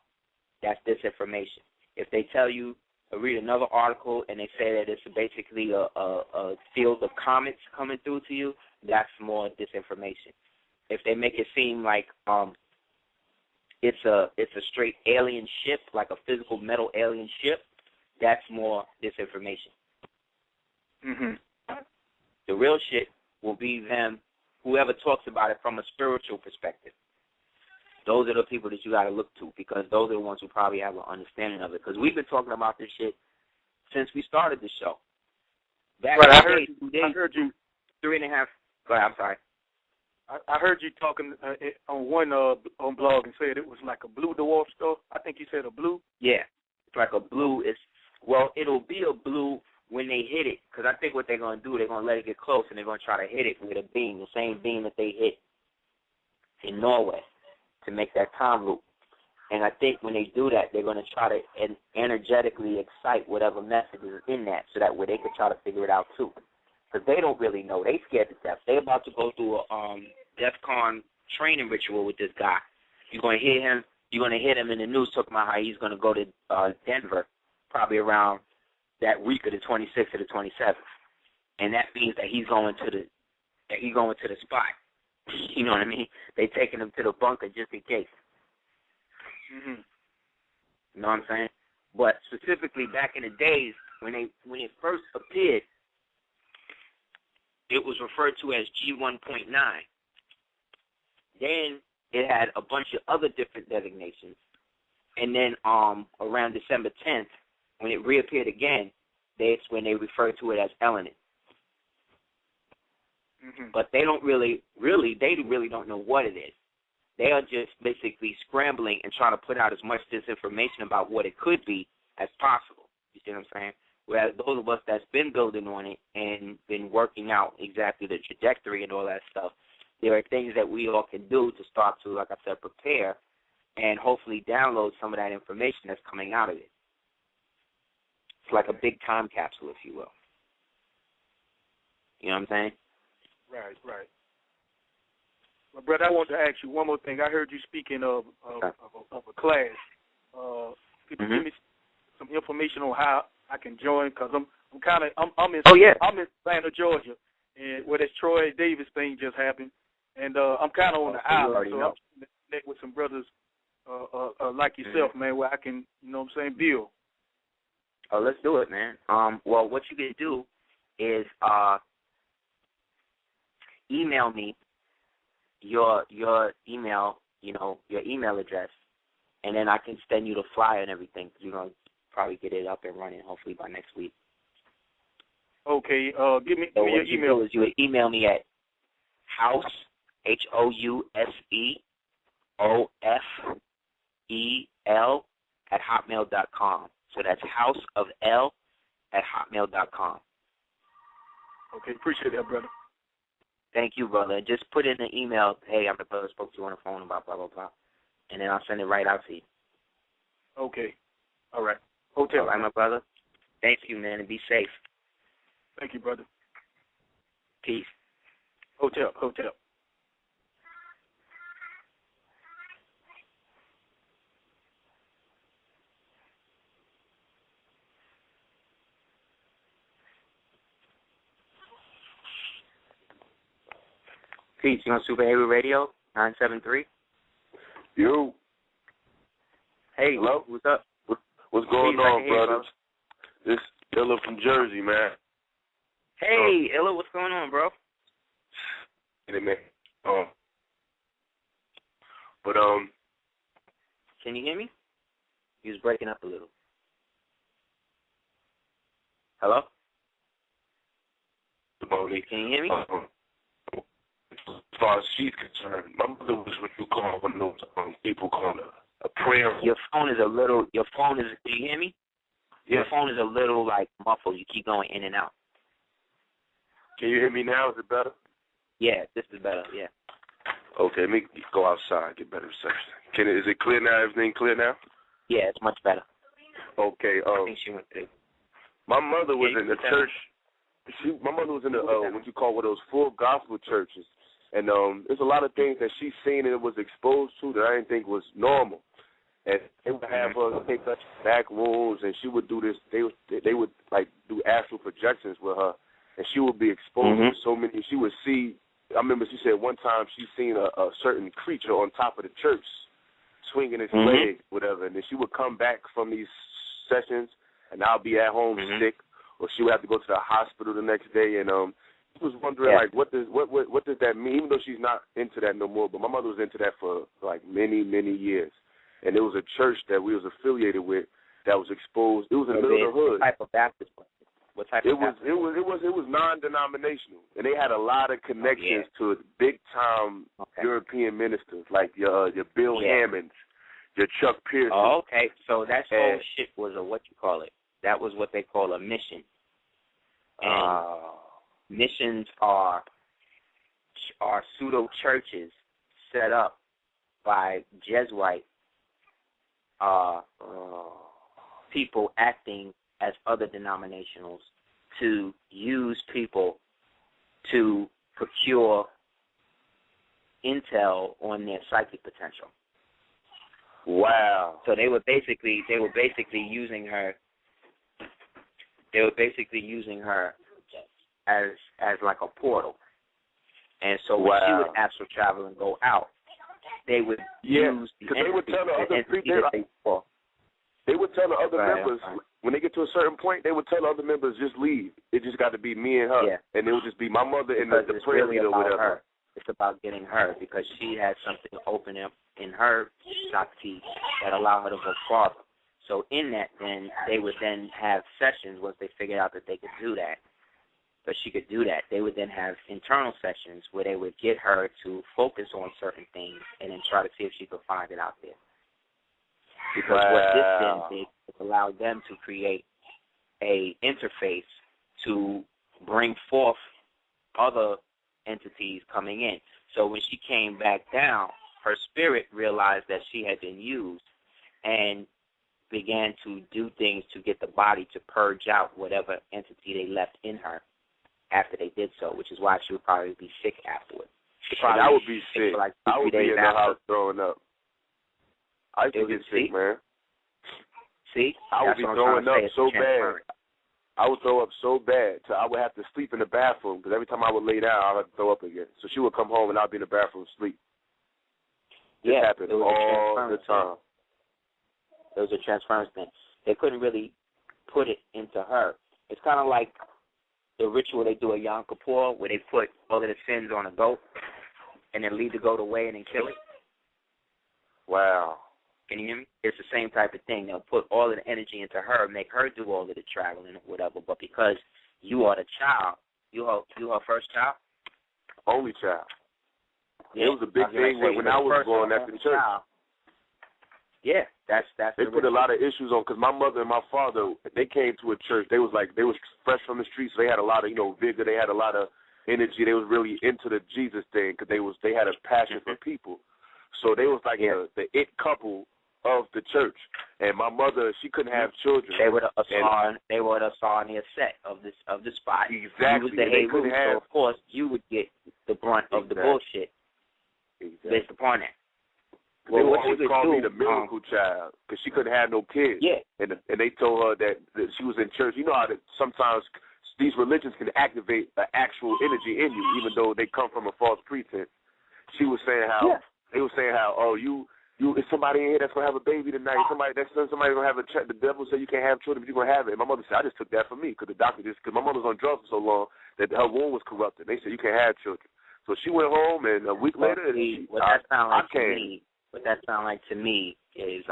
that's disinformation. If they tell you, read another article and they say that it's basically a field of comets coming through to you, that's more disinformation. If they make it seem like it's a straight alien ship, like a physical metal alien ship, that's more disinformation. Mm-hmm. The real shit will be them, whoever talks about it from a spiritual perspective. Those are the people that you got to look to, because those are the ones who probably have an understanding of it. Because we've been talking about this shit since we started the show. I heard you. 3.5. Go ahead, I'm sorry. I heard you talking on one on blog and said it was like a blue dwarf star. I think you said a blue. Yeah, it's like a blue. It'll be a blue when they hit it, because I think what they're going to do, they're going to let it get close and they're going to try to hit it with a beam, the same beam that they hit in Norway to make that time loop. And I think when they do that, they're going to try to energetically excite whatever message is in that, so that way they can try to figure it out too. Because they don't really know. They scared to death. They're about to go through a DEFCON training ritual with this guy. You're going to hear him. You're going to hear him in the news talking about how he's going to go to Denver, probably around that week of the 26th or the 27th, and that means that he's going to the spot. You know what I mean? They taking him to the bunker just in case. Mm-hmm. You know what I'm saying? But specifically back in the days when it first appeared, it was referred to as G1.9. Then it had a bunch of other different designations, and then around December 10th, when it reappeared again, that's when they refer to it as Elenin. Mm-hmm. But they don't really don't know what it is. They are just basically scrambling and trying to put out as much disinformation about what it could be as possible. You see what I'm saying? Whereas those of us that's been building on it and been working out exactly the trajectory and all that stuff, there are things that we all can do to start to, like I said, prepare and hopefully download some of that information that's coming out of it. It's like a big time capsule, if you will. You know what I'm saying? Right. Well, brother, I want to ask you one more thing. I heard you speaking of a class. Could you give me some information on how I can join? Because I'm in Atlanta, Georgia, and where this Troy Davis thing just happened, and I'm kind of on the island, so I'm trying to connect with some brothers like yourself, man, where I can, you know what I'm saying, build. Oh, let's do it, man. Well, what you can do is email me your email, your email address, and then I can send you the flyer and everything. You're going to probably get it up and running hopefully by next week. Okay, give me so your email. Do is you would email me at house, HOUSEOFEL houseofl@hotmail.com. So that's houseofl@hotmail.com. Okay, appreciate that, brother. Thank you, brother. Just put in the email, hey, I'm the brother who spoke to you on the phone about blah, blah, blah. And then I'll send it right out to you. Okay. All right. Hotel. All right, my brother. Thank you, man, and be safe. Thank you, brother. Peace. Hotel. Peace. You on Super Heru Radio, 973? Yo. Hey, hello? What's up? What's going on, brothers? This Illa from Jersey, man. Hey, Illa, what's going on, bro? Hey, man. But Can you hear me? You was breaking up a little. Hello? Can you hear me? As far as she's concerned, my mother was what you call one of those people call a prayer. Your phone is, can you hear me? Yes. Your phone is a little, like, muffled. You keep going in and out. Can you hear me now? Is it better? Yeah, this is better, yeah. Okay, let me go outside, get better reception. Is it clear now? Everything clear now? Yeah, it's much better. Okay. I think she went through. My mother was in the church. My mother was in the what you call one of those full gospel churches, and there's a lot of things that she's seen and was exposed to that I didn't think was normal. And they would have her take her back rooms, and she would do this. They would like do astral projections with her, and she would be exposed to so many. She would see. I remember she said one time she seen a certain creature on top of the church, swinging its leg, whatever. And then she would come back from these sessions, and I'll be at home sick, or she would have to go to the hospital the next day. And she was wondering like, what does that mean? Even though she's not into that no more, but my mother was into that for like many years. And it was a church that we was affiliated with that was exposed. It was in the middle of the hood. What type of Baptist? What type of Baptist? It was non-denominational, and they had a lot of connections to big-time European ministers like your Bill Hammonds, your Chuck Pearson. Oh, okay. So that whole shit was a what you call it? That was what they call a mission. And missions are pseudo churches set up by Jesuit people acting as other denominationals to use people to procure intel on their psychic potential. Wow. So they were basically using her. They were basically using her as like a portal. And so when she would astral travel and go out, they would use the they would tell the other people. They would tell the other members when they get to a certain point. They would tell the other members just leave. It just got to be me and her, and it would just be my mother and the prayer leader or whatever. Her. It's about getting her because she had something open in her Shakti that allowed her to go farther. So in that, then they would then have sessions once they figured out that they could do that. But she could do that. They would then have internal sessions where they would get her to focus on certain things and then try to see if she could find it out there. Because what this then did is allow them to create a interface to bring forth other entities coming in. So when she came back down, her spirit realized that she had been used and began to do things to get the body to purge out whatever entity they left in her after they did so, which is why she would probably be sick afterwards. I would be sick. Like I would be in the house throwing up. I used to get sick, man. See? I would be throwing up so bad. I would throw up so bad I would have to sleep in the bathroom because every time I would lay down, I would have to throw up again. So she would come home and I'd be in the bathroom asleep. This happened all the time. It was a transference thing. They couldn't really put it into her. It's kind of like the ritual they do at Yom Kippur where they put all of the sins on a goat and then lead the goat away and then kill it. Wow. Can you hear me? It's the same type of thing. They'll put all of the energy into her, make her do all of the traveling or whatever. But because you are the child, you her first child? Only child. Yeah. It was a big thing when I was going after the church. Yeah, that's. They put a lot of issues on because my mother and my father, they came to a church. They was fresh from the streets. So they had a lot of vigor. They had a lot of energy. They was really into the Jesus thing because they had a passion for people. So they was like the it couple of the church. And my mother, she couldn't have children. They were the Asar. They were the Asar and the Aset of the spot. Exactly. You was the Heru, so of course you would get the brunt of the bullshit based upon that. Well, they always called me the miracle child because she couldn't have no kids. Yeah. And they told her that she was in church. You know how sometimes these religions can activate an actual energy in you, even though they come from a false pretense. She was saying how they were saying how you is somebody in here that's gonna have a baby tonight. Somebody's gonna have a child. The devil said you can't have children, but you're gonna have it. And my mother said I just took that for me because because my mother was on drugs for so long that her womb was corrupted. They said you can't have children. So she went home, and a week later, what that sound like to me is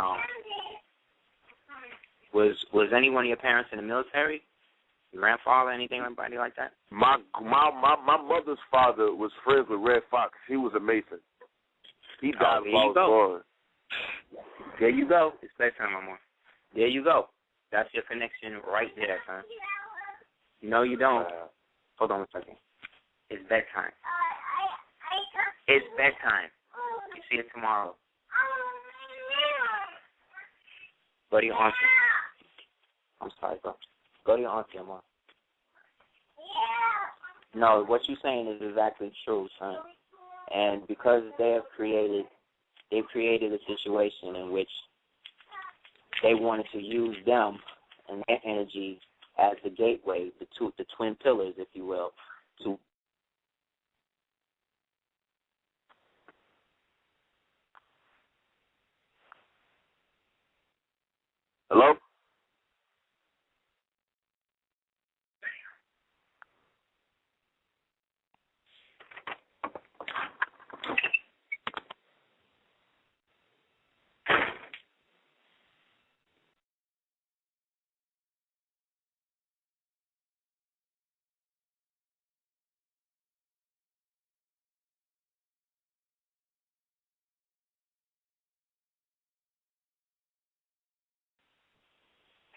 was any one of your parents in the military? Your grandfather, anything, anybody like that? My mother's father was friends with Red Fox. He was a Mason. He died while I was born. There you go. It's bedtime, Mama. There you go. That's your connection right there, son. No, you don't. Hold on a second. It's bedtime. It's bedtime. You see it tomorrow. Go to your auntie. I'm sorry, bro. Go to your auntie, Mom. No, what you're saying is exactly true, son. And because they've created a situation in which they wanted to use them and their energy as the gateway, the twin pillars, if you will, to Hello?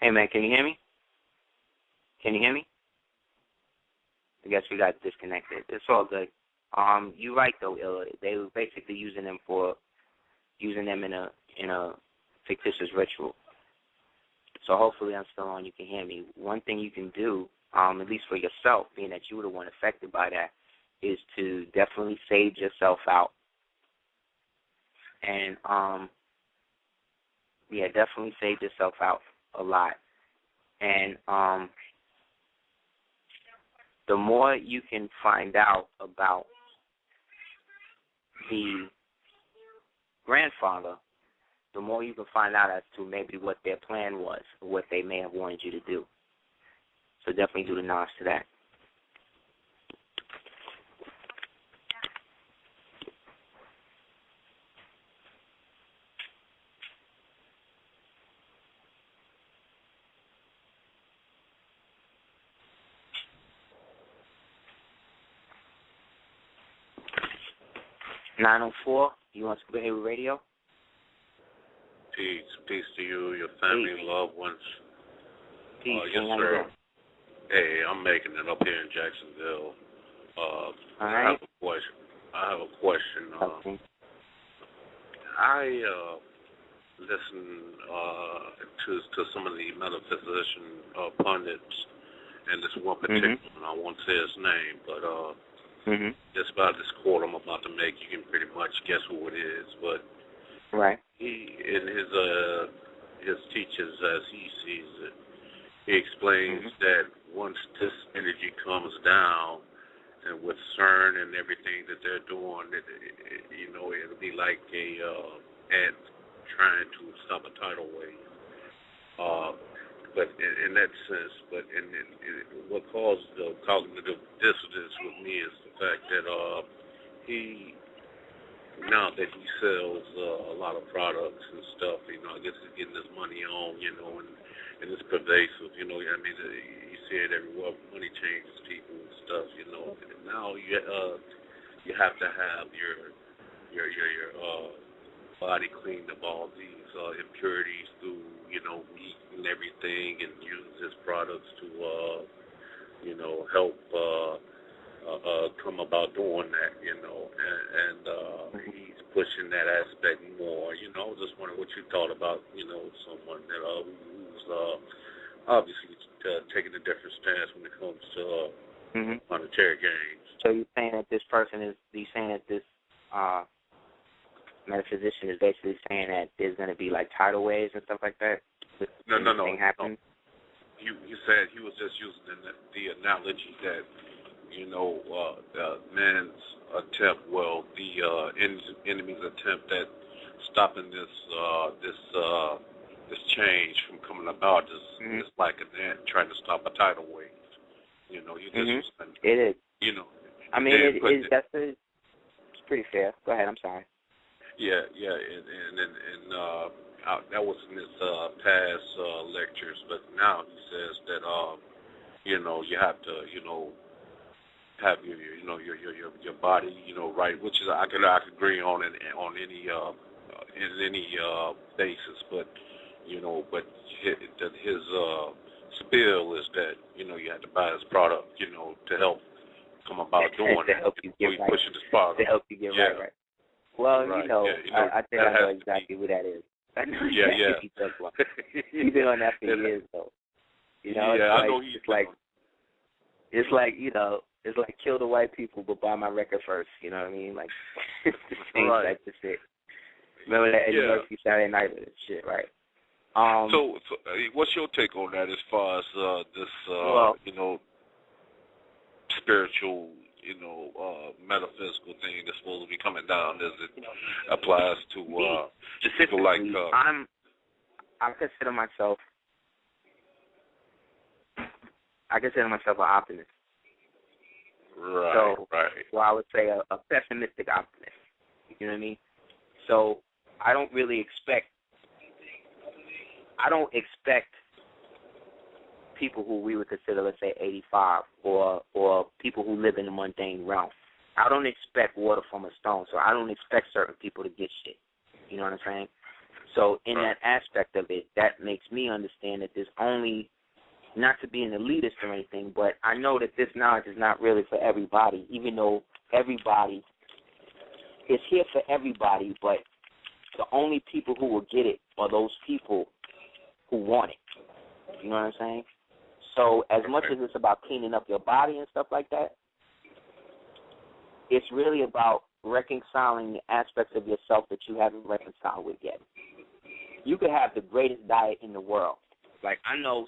Hey, man, can you hear me? Can you hear me? I guess we got disconnected. It's all good. You're right though, Illa. They were basically using them in a fictitious ritual. So hopefully I'm still on. You can hear me. One thing you can do, at least for yourself, being that you were the one affected by that, is to definitely sage yourself out. And definitely sage yourself out a lot. And the more you can find out about the grandfather, the more you can find out as to maybe what their plan was, or what they may have wanted you to do. So definitely do the nods to that. (904), you on Super Heru Radio? Peace to you, your family, and loved ones. Peace. Yes, sir. Hey, I'm making it up here in Jacksonville. All right. I have a question. Okay. I listen to some of the metaphysician pundits, and this one particular one, I won't say his name, but just about this quote I'm about to make, you can pretty much guess who it is. But he, in his teachings as he sees it, he explains that once this energy comes down, and with CERN and everything that they're doing, it'll be like a ant trying to stop a tidal wave. But in that sense, what caused the cognitive dissonance with me is the fact that now that he sells a lot of products and stuff, I guess he's getting his money on, and it's pervasive, I mean, you see it everywhere. Money changes people and stuff, And now you have to have your body cleaned of all these impurities through, meat and everything, and uses his products to, help come about doing that, and he's pushing that aspect more. I was just wondering what you thought about, someone that who's obviously taking a different stance when it comes to monetary gains. So you're saying that this metaphysician is basically saying that there's going to be like tidal waves and stuff like that? No. Happen? He said he was just using the analogy that, man's attempt, the enemy's attempt at stopping this change from coming about is like an ant trying to stop a tidal wave. You just it is. I mean, it's pretty fair. Go ahead. I'm sorry. Yeah, and that was in his past lectures, but now he says that you have to have your body right, which is I could agree on any basis, but his spiel is that you have to buy his product to help come about doing to help you get right. Pushing this product to help you get right. Well, right. I think I know exactly who that is. I know exactly who he's been on that for years, though. I know he's it's like kill the white people, but buy my record first. You know what I mean? Like the same type of shit. Remember that Eddie Murphy Saturday Night shit, right? So, what's your take on that as far as this, spiritual, metaphysical thing that's supposed to be coming down as it applies to people like? I consider myself an optimist. Right. Well, I would say a pessimistic optimist. You know what I mean? So I don't expect people who we would consider, let's say, 85 or people who live in the mundane realm. I don't expect water from a stone, so I don't expect certain people to get shit. You know what I'm saying? So in that aspect of it, that makes me understand that there's only, not to be an elitist or anything, but I know that this knowledge is not really for everybody, even though everybody is here for everybody, but the only people who will get it are those people who want it. You know what I'm saying? So as much as it's about cleaning up your body and stuff like that, it's really about reconciling the aspects of yourself that you haven't reconciled with yet. You could have the greatest diet in the world. Like, I know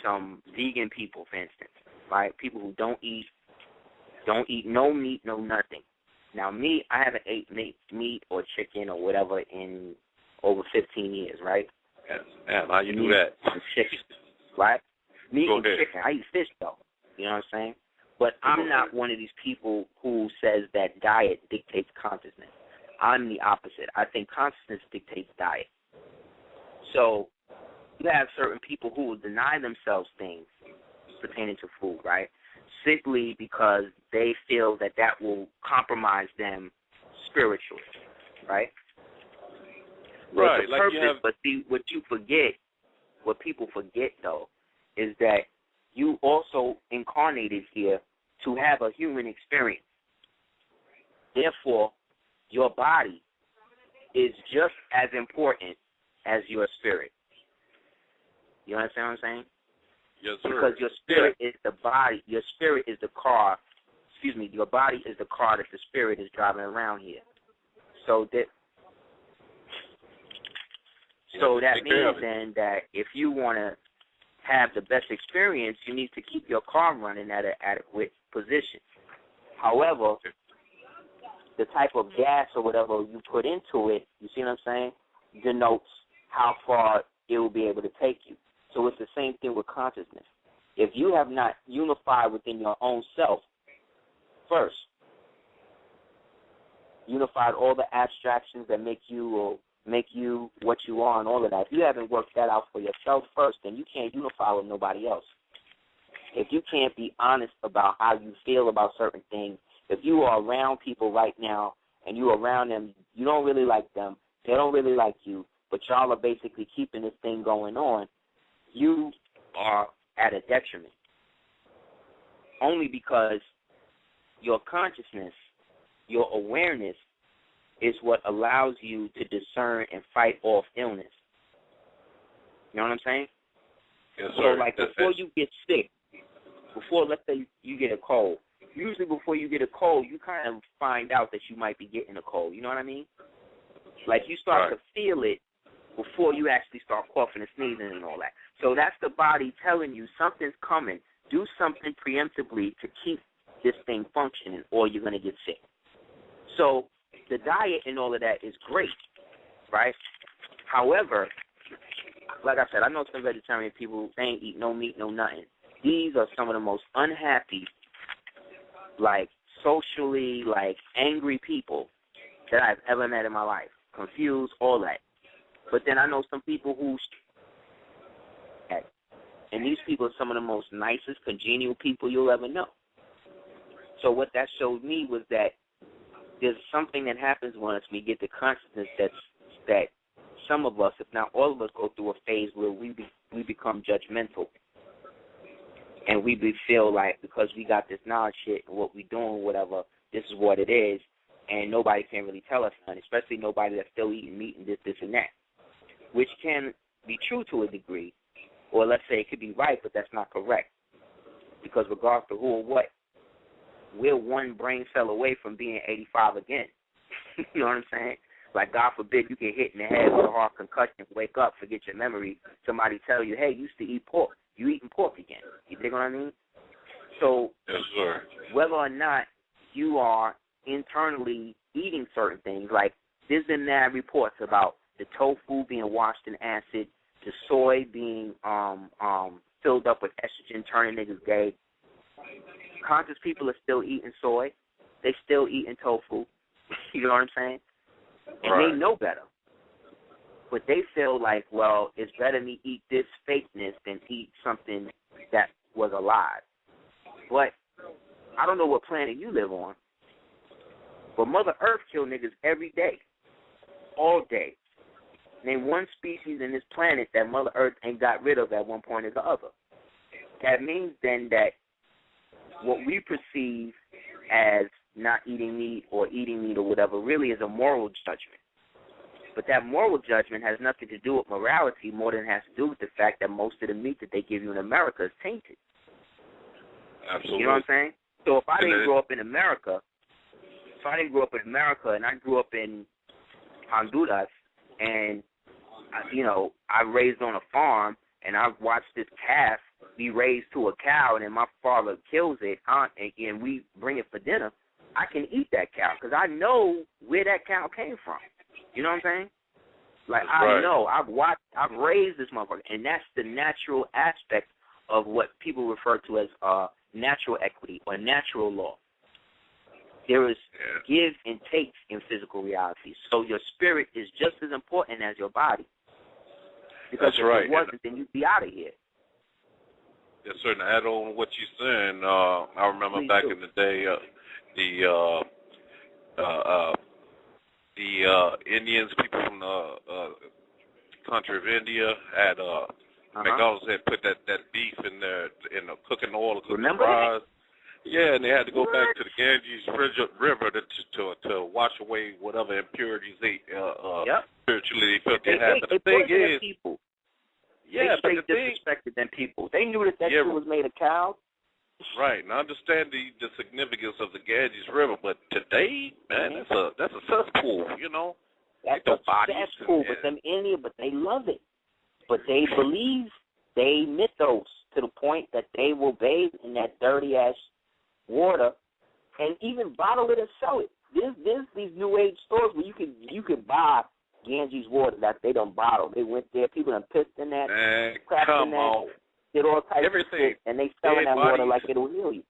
some vegan people, for instance, right? People who don't eat no meat, no nothing. Now, me, I haven't ate meat or chicken or whatever in over 15 years, right? Yeah, how you do that? Chicken, right? Meat Go and ahead. chicken. I eat fish, though. You know what I'm saying? But I'm not one of these people who says that diet dictates consciousness. I'm the opposite. I think consciousness dictates diet. So you have certain people who will deny themselves things pertaining to food, right? Simply because they feel that will compromise them spiritually, right? Right. Like purpose, but see, what people forget, though, is that you also incarnated here to have a human experience. Therefore, your body is just as important as your spirit. You understand what I'm saying? Yes, sir. Because your spirit is the body. Your spirit is the car. Your body is the car that the spirit is driving around here. So that means then that if you want to have the best experience, you need to keep your car running at an adequate position. However, the type of gas or whatever you put into it, you see what I'm saying, denotes how far it will be able to take you. So it's the same thing with consciousness. If you have not unified within your own self first, unified all the abstractions that make you what you are and all of that, if you haven't worked that out for yourself first, then you can't unify with nobody else. If you can't be honest about how you feel about certain things, if you are around people right now and you're around them, you don't really like them, they don't really like you, but y'all are basically keeping this thing going on, you are at a detriment. Only because your consciousness, your awareness, is what allows you to discern and fight off illness. You know what I'm saying? Yes, so, sir. like, before you get sick, let's say you get a cold, usually before you get a cold, you kind of find out that you might be getting a cold. You know what I mean? Like, you start to feel it before you actually start coughing and sneezing and all that. So that's the body telling you something's coming. Do something preemptively to keep this thing functioning, or you're going to get sick. So the diet and all of that is great, right? However, like I said, I know some vegetarian people, they ain't eat no meat, no nothing. These are some of the most unhappy, like, socially, like, angry people that I've ever met in my life. Confused, all that. But then I know some people who, and these people are some of the most nicest, congenial people you'll ever know. So what that showed me was that there's something that happens once we get the consciousness that some of us, if not all of us, go through a phase where we become judgmental. And we feel like because we got this knowledge shit and what we doing, whatever, this is what it is, and nobody can really tell us nothing, especially nobody that's still eating meat and this and that, which can be true to a degree, or let's say it could be right, but that's not correct. Because regardless of who or what, we're one brain cell away from being 85 again. You know what I'm saying? Like, God forbid you get hit in the head with a hard concussion, wake up, forget your memory, somebody tell you, hey, you used to eat pork. You eating pork again. You dig what I mean? So yes, sir. Whether or not you are internally eating certain things, like there's been mad reports about the tofu being washed in acid, the soy being filled up with estrogen, turning niggas gay. Conscious people are still eating soy. They still eating tofu. You know what I'm saying? And they know better. But they feel like, well, it's better me eat this fakeness than eat something that was alive. But I don't know what planet you live on, but Mother Earth kill niggas every day, all day. Name one species in this planet that Mother Earth ain't got rid of at one point or the other. That means then that what we perceive as not eating meat or eating meat or whatever really is a moral judgment. But that moral judgment has nothing to do with morality more than it has to do with the fact that most of the meat that they give you in America is tainted. Absolutely. You know what I'm saying? So if I didn't grow up in America, and I grew up in Honduras, and, I raised on a farm, and I watched this calf be raised to a cow, and then my father kills it, and we bring it for dinner, I can eat that cow because I know where that cow came from. You know what I'm saying? Like, I know. I've raised this motherfucker, and that's the natural aspect of what people refer to as natural equity or natural law. There is give and take in physical reality. So your spirit is just as important as your body. Because if it wasn't, then you'd be out of here. Yes, sir. And to add on what you're saying, I remember back in the day, the Indians, people from the country of India, had McDonald's had put that beef in the cooking oil, cooking fries. Yeah, and they had to go back to the Ganges River to wash away whatever impurities spiritually they felt they had. But the thing is, people. They straight disrespected them people. They knew that shit was made of cows. Right, and I understand the significance of the Ganges River, but today, man, that's a cesspool, That's a cesspool, but them Indians, but they love it. But they believe, they mythos to the point that they will bathe in that dirty-ass water and even bottle it and sell it. There's these new age stores where you can buy Ganges water that they don't bottle. They went there, people done pissed in that, cracked in that, did all types of shit, and they selling that water like it'll heal you.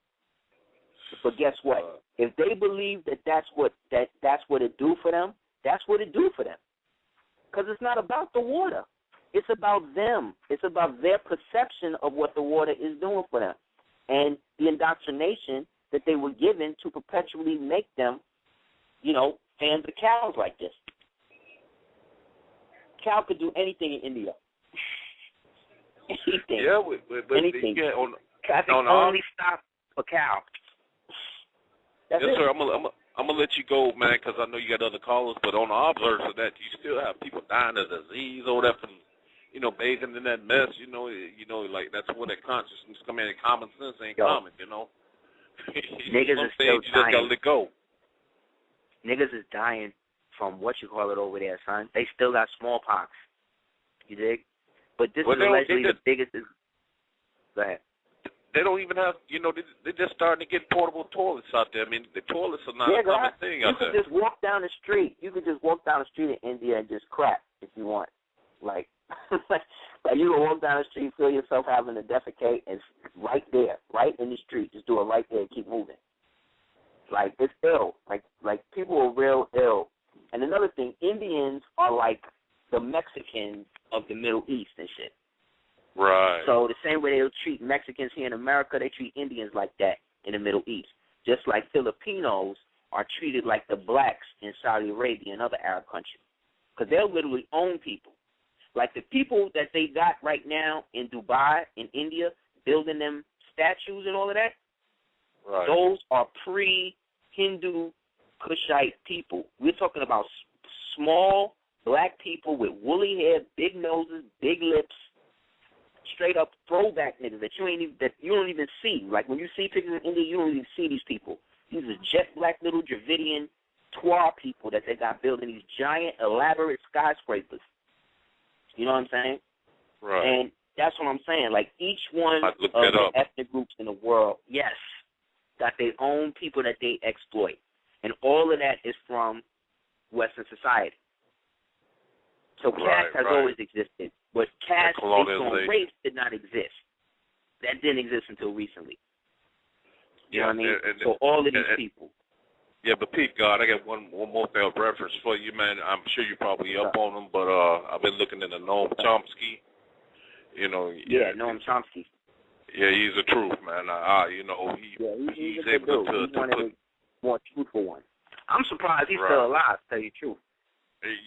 But guess what? If they believe that that's what it do for them, that's what it do for them. Because it's not about the water. It's about them. It's about their perception of what the water is doing for them. And the indoctrination that they were given to perpetually make them, fans of cows like this. cow could do anything in India. Anything. Yeah, but anything. Yeah, traffic on only stop for cow. That's yes, it. sir. I'm gonna let you go, man, because I know you got other callers. But on the obverse of that, you still have people dying of disease or whatever, from, bathing in that mess. Like that's where that consciousness come in. And common sense ain't common, Niggas is still you dying. just gotta let go. Niggas is dying from what you call it over there, son. They still got smallpox. You dig? But this is allegedly the biggest. Go ahead. They don't even have, they're just starting to get portable toilets out there. I mean, the toilets are not a common thing out there. You could just walk down the street. You could just walk down the street in India and just crap if you want. Like you can walk down the street, feel yourself having to defecate, and right there, right in the street, just do it right there and keep moving. Like, it's ill. Like people are real ill. And another thing, Indians are like the Mexicans of the Middle East and shit. Right. So the same way they'll treat Mexicans here in America, they treat Indians like that in the Middle East. Just like Filipinos are treated like the blacks in Saudi Arabia and other Arab countries. Because they'll literally own people. Like the people that they got right now in Dubai, in India, building them statues and all of that, right. Those are pre-Hindu Kushite people. We're talking about small black people with woolly hair, big noses, big lips, straight up throwback niggas that you don't even see. Like when you see pictures of India, you don't even see these people. These are jet black little Dravidian Twa people that they got building these giant, elaborate skyscrapers. You know what I'm saying? Right. And that's what I'm saying. Like each one of the ethnic groups in the world, yes, got their own people that they exploit. And all of that is from Western society. So caste has always existed. But caste based on race did not exist. That didn't exist until recently. You know what I mean? So all of these people. Yeah, but Pete, God, I got one more thing of reference for you, man. I'm sure you're probably up on them, but I've been looking into Noam Chomsky. Noam Chomsky. Yeah, he's the truth, man. He's able to one of the more truthful ones. I'm surprised he's still alive, to tell you the truth.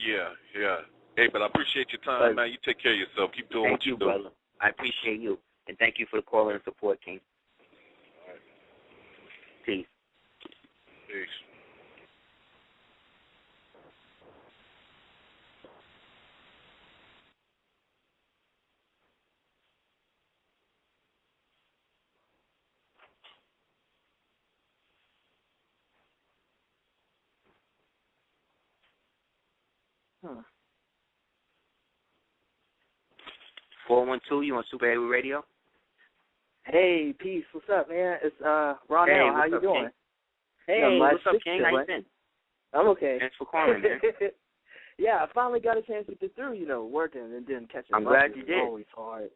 Yeah. Hey, but I appreciate your time, man. You take care of yourself. Keep doing what you do. Brother. I appreciate you. And thank you for the call and support, King. All right. Peace. Peace. Huh. 412, you on Super Heru Radio? Hey, peace. What's up, man? It's Ronell. Hey, how you doing? King? Hey, what's up, King? How you been? I'm okay. Thanks for calling, man. Yeah, I finally got a chance to get through, working and then catching up. I'm glad you did. Always hard.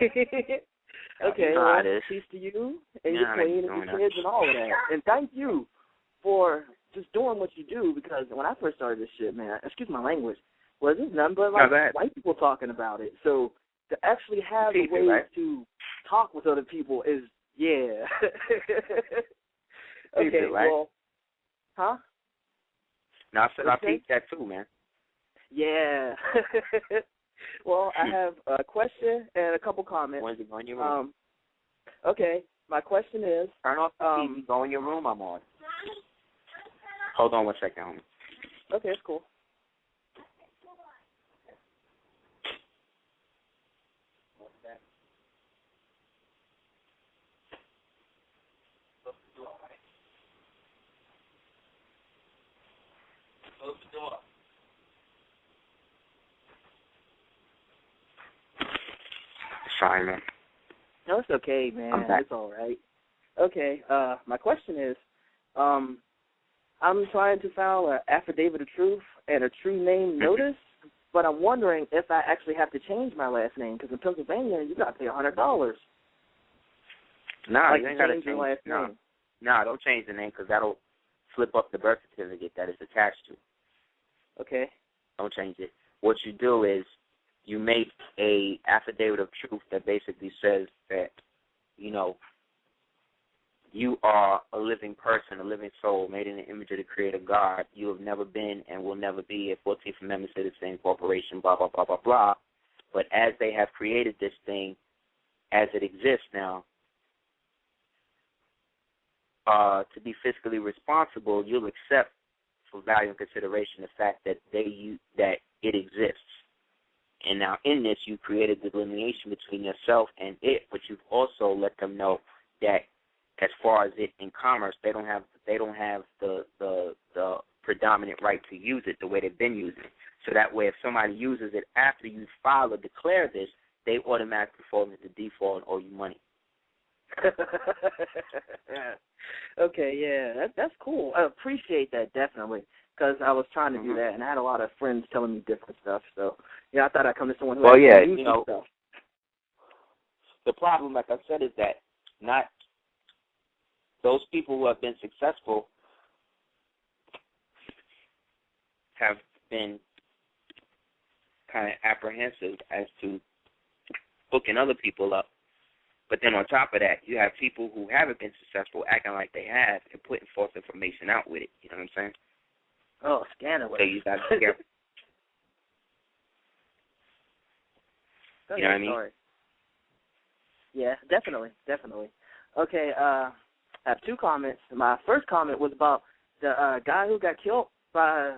Okay, well, peace to you and your queen and your kids and all of that. And thank you for just doing what you do, because when I first started this shit, man, excuse my language, was this nothing but white people talking about it. So to actually have a way to talk with other people is, Okay, well, huh? No, I said I peeped that too, man. Yeah. Well, I have a question and a couple comments. When's it go in your room? Okay, my question is... Turn off the TV, go in your room, I'm on. Hold on 1 second, homie. Okay, it's cool. What's that? Close the door, right? Close the door. Sorry, man. No, it's okay, man. I'm back. It's all right. Okay, my question is, I'm trying to file an affidavit of truth and a true name notice, but I'm wondering if I actually have to change my last name, because in Pennsylvania, you got to pay $100. Nah, you ain't got to change your last name. Nah, don't change the name, because that'll flip up the birth certificate that it's attached to. Okay. Don't change it. What you do is you make a affidavit of truth that basically says that, you are a living person, a living soul, made in the image of the Creator God. You have never been and will never be a 14th Amendment citizen, corporation, blah, blah, blah, blah, blah. But as they have created this thing, as it exists now, to be fiscally responsible, you'll accept for value and consideration the fact that that it exists. And now in this, you created the delineation between yourself and it, but you've also let them know that as far as it in commerce, they don't have the predominant right to use it the way they've been using it. So that way, if somebody uses it after you file or declare this, they automatically fall into default and owe you money. Okay, yeah, that's cool. I appreciate that, definitely, because I was trying to do that, and I had a lot of friends telling me different stuff. So, yeah, I thought I'd come to someone who you know, stuff. The problem, like I said, is that not those people who have been successful have been kind of apprehensive as to hooking other people up. But then on top of that, you have people who haven't been successful acting like they have and putting false information out with it. You know what I'm saying? Oh, scandalous. So you got to be careful. You know what I mean? Sorry. Yeah, definitely. Okay, I have two comments. My first comment was about the guy who got killed by...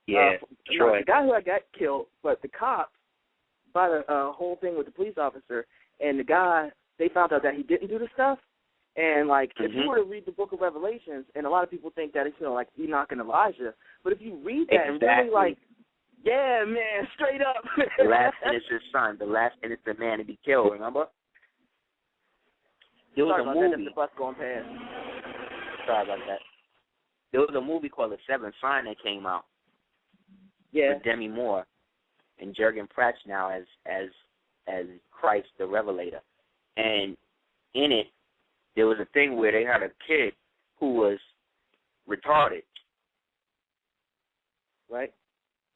Troy. The guy who got killed, but the cops, by the whole thing with the police officer, and the guy... They found out that he didn't do the stuff, and like if you were to read the Book of Revelations, and a lot of people think that it's like Enoch and Elijah, but if you read that, it's really like, yeah, man, straight up. The last innocent son, the last innocent man to be killed. Remember? There was a movie. The bus going past. Sorry about that. There was a movie called The Seventh Sign that came out. Yeah. With Demi Moore and Jurgen Pratt now as Christ the Revelator. And in it, there was a thing where they had a kid who was retarded, right?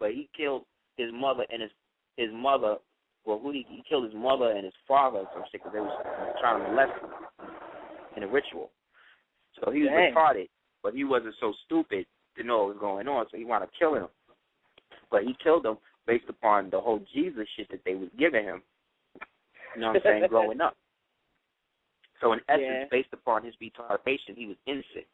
But he killed his mother and his mother. Well, he killed his mother and his father or some shit because they was trying to molest him in a ritual. So he was retarded, but he wasn't so stupid to know what was going on, so he wound up killing him. But he killed him based upon the whole Jesus shit that they was giving him. You know what I'm saying? Growing up. So in essence, based upon his retardation, he was innocent.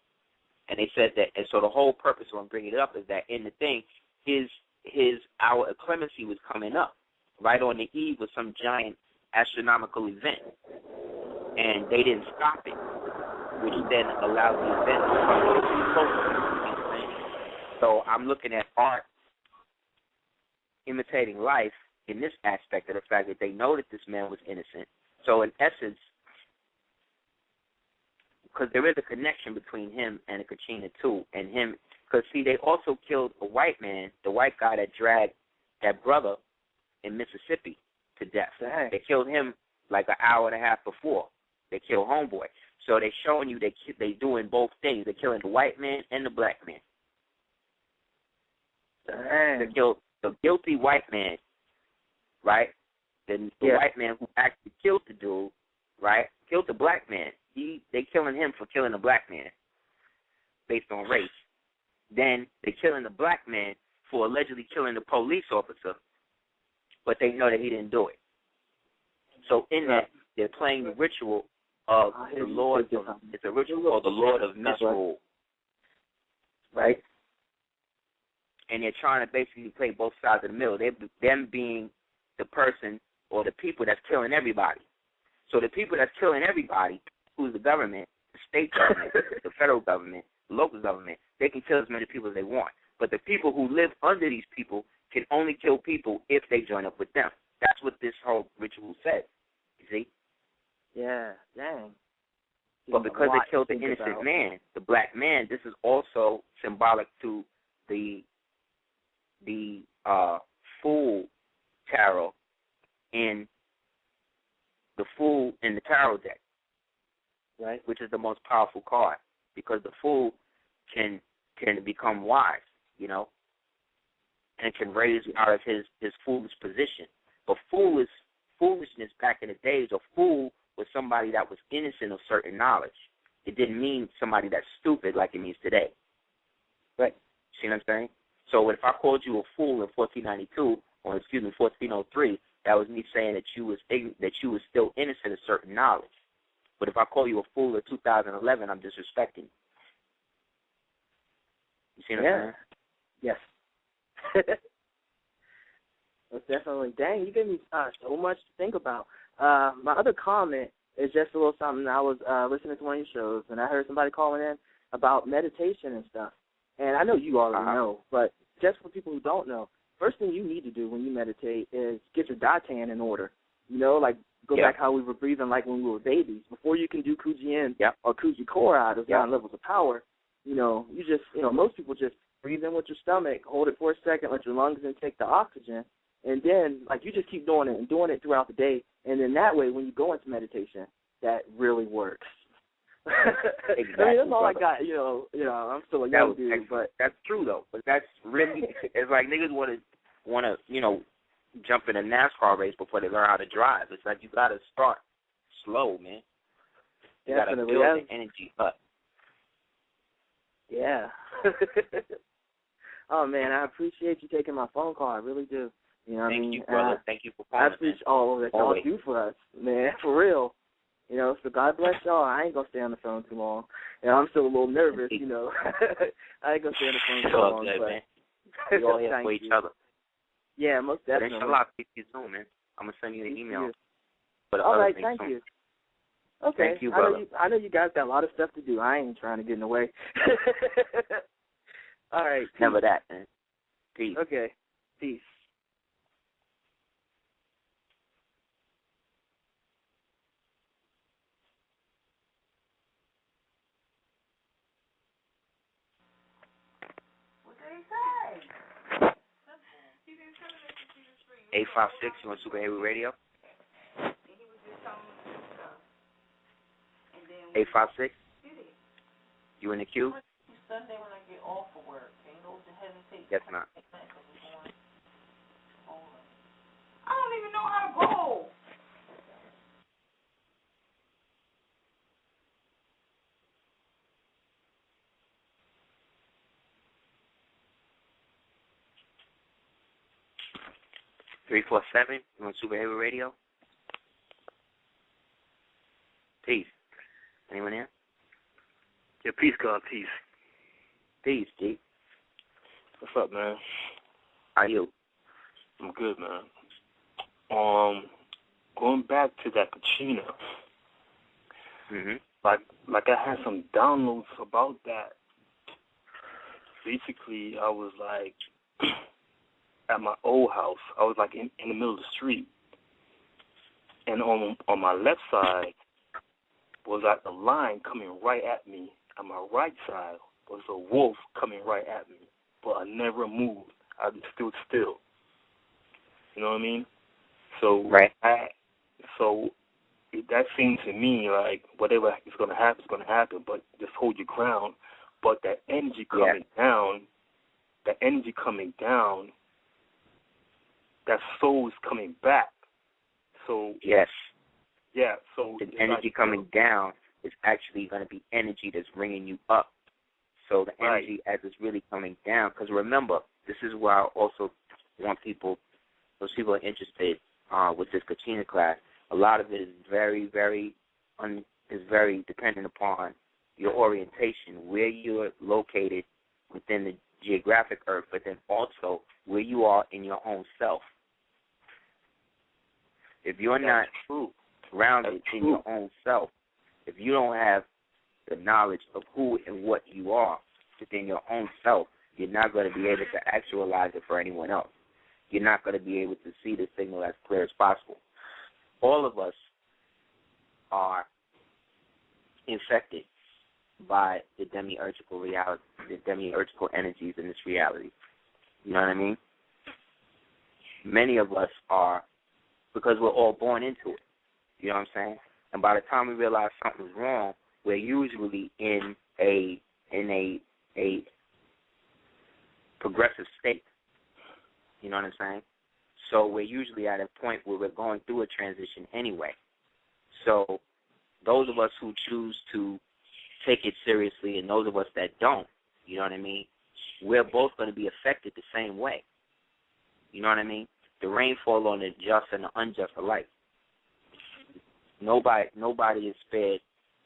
And they said that, and so the whole purpose of bringing it up is that in the thing, his hour of clemency was coming up right on the eve of some giant astronomical event, and they didn't stop it, which then allowed the event to come closer. You know what I'm saying? So I'm looking at art imitating life in this aspect of the fact that they know that this man was innocent. So in essence, because there is a connection between him and Kachina too, and him, because see, they also killed a white man, the white guy that dragged that brother in Mississippi to death. Dang. They killed him like an hour and a half before. They killed homeboy. So they're showing you they doing both things. They're killing the white man and the black man. Dang. They killed the guilty white man, right? The white man who actually killed the dude, right? Killed the black man. They killing him for killing the black man based on race. Then they killing the black man for allegedly killing the police officer, but they know that he didn't do it. So in that, they're playing the ritual of the Lord. It's a ritual called the Lord of Misrule, right? And they're trying to basically play both sides of the middle. Them being the person or the people that's killing everybody. So the people that's killing everybody, who's the government, the state government, the federal government, the local government, they can kill as many people as they want. But the people who live under these people can only kill people if they join up with them. That's what this whole ritual says. You see? Yeah, dang. But because they killed the innocent man, the black man, this is also symbolic to the Fool tarot in the Fool in the tarot deck, right? Which is the most powerful card because the Fool can become wise, you know, and can raise out of his foolish position. But foolishness back in the days, a fool was somebody that was innocent of certain knowledge. it didn't mean somebody that's stupid like it means today. Right. See what I'm saying? So if I called you a fool in 1492, or 1403, that was me saying that you was still innocent of certain knowledge. But if I call you a fool in 2011, I'm disrespecting you. You see what I'm saying? Yes. That's definitely, dang, you gave me so much to think about. My other comment is just a little something. I was listening to one of your shows, and I heard somebody calling in about meditation and stuff. And I know you already know, but just for people who don't know, first thing you need to do when you meditate is get your Datan in order. You know, like go back how we were breathing like when we were babies. Before you can do Kuji-in or Kuji-Kora, those 9 levels of power, you know, you just, you know, most people just breathe in with your stomach, hold it for a second, let your lungs intake the oxygen, and then, like, you just keep doing it and doing it throughout the day. And then that way, when you go into meditation, that really works. Exactly, I mean, that's all brother. I got. You know, I'm still a young dude, but that's true though. But that's really, it's like niggas want to, you know, jump in a NASCAR race before they learn how to drive. It's like you got to start slow, man. You got to build the energy up. Yeah. Oh man, I appreciate you taking my phone call. I really do. You know what I mean? Thank you, brother. Thank you for calling. I appreciate all that y'all do for us, man. For real. You know, so God bless y'all. I ain't going to stay on the phone too long. You know, I'm still a little nervous, you know. I ain't going to stay on the phone too long. Good, but man. We all here for each other. Yeah, most definitely. But inshallah, speak to you soon, man. I'm going to send you an email. All right, thank you. Okay. Thank you, brother. I know you guys got a lot of stuff to do. I ain't trying to get in the way. All right. Never that, man. Peace. Okay. Peace. What did he say? 856, you want Super Heru Radio? 856? You in the queue? Sunday when I get off of work. Ain't no hesitate. Yes, ma'am. I don't even know how to go. Three 347, you want Super Heru Radio? Peace. Anyone here? Yeah, peace, God, peace. Peace, G. What's up, man? How you? I'm good, man. Going back to that Kachina, like I had some downloads about that. Basically, I was like at my old house. I was like in the middle of the street, and on my left side was like a lion coming right at me. On my right side was a wolf coming right at me, but I never moved. I stood still. You know what I mean? So that seemed to me like whatever is going to happen, but just hold your ground. But that energy coming down, that soul is coming back. So so the energy coming down is actually going to be energy that's bringing you up. So the energy as it's really coming down, because remember, this is why I also want those people are interested with this Kachina class. A lot of it is very dependent upon your orientation, where you're located within the geographic earth, but then also where you are in your own self. If you're not grounded in your own self, if you don't have the knowledge of who and what you are within your own self, you're not going to be able to actualize it for anyone else. You're not going to be able to see the signal as clear as possible. All of us are infected by the demiurgical reality, the demiurgical energies in this reality. You know what I mean? Many of us are, because we're all born into it. You know what I'm saying? And by the time we realize something's wrong, we're usually in a progressive state. You know what I'm saying? So we're usually at a point where we're going through a transition anyway. So those of us who choose to take it seriously and those of us that don't, you know what I mean, we're both going to be affected the same way. You know what I mean? The rain fall on the just and the unjust alike. Nobody is spared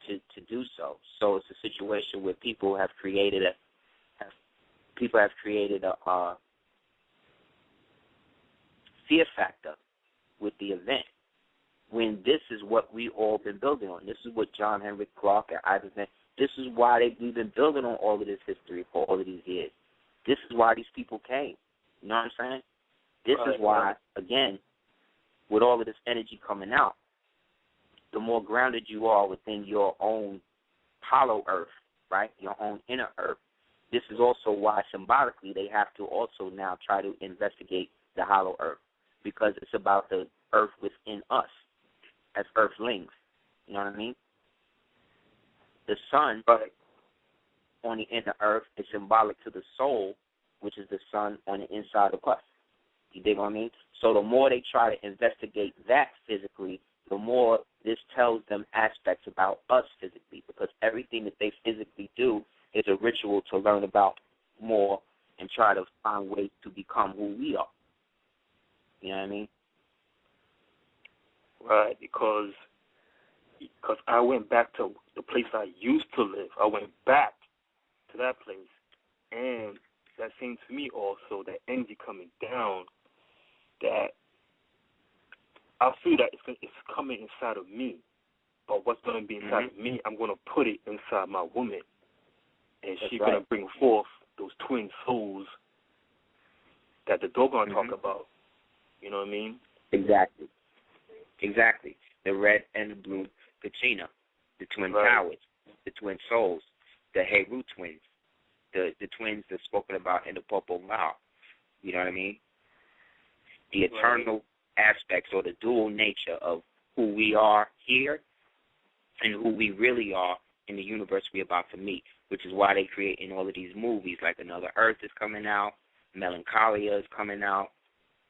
to do so. So it's a situation where people have created a fear factor with the event, when this is what we all been building on. This is what John Henrik Clarke and Iverson, this is why we've been building on all of this history for all of these years. This is why these people came. You know what I'm saying? This is why, again, with all of this energy coming out, the more grounded you are within your own hollow earth, right, your own inner earth, this is also why symbolically they have to also now try to investigate the hollow earth, because it's about the earth within us as earthlings. You know what I mean? The sun on the inner earth is symbolic to the soul, which is the sun on the inside of us. You dig what I mean? So the more they try to investigate that physically, the more this tells them aspects about us physically, because everything that they physically do is a ritual to learn about more and try to find ways to become who we are. You know what I mean? Right, because I went back to the place I used to live. I went back to that place, and that seemed to me also that energy coming down, that I feel that it's coming inside of me. But what's going to be inside of me, I'm going to put it inside my woman, and she's going to bring forth those twin souls that the dog going to talk about. You know what I mean? Exactly. The red and the blue Kachina, the twin towers, the twin souls, the Heru twins, the twins that's spoken about in the Popo Mao. You know what I mean? The eternal aspects, or the dual nature of who we are here and who we really are in the universe we're about to meet, which is why they create in all of these movies, like Another Earth is coming out, Melancholia is coming out,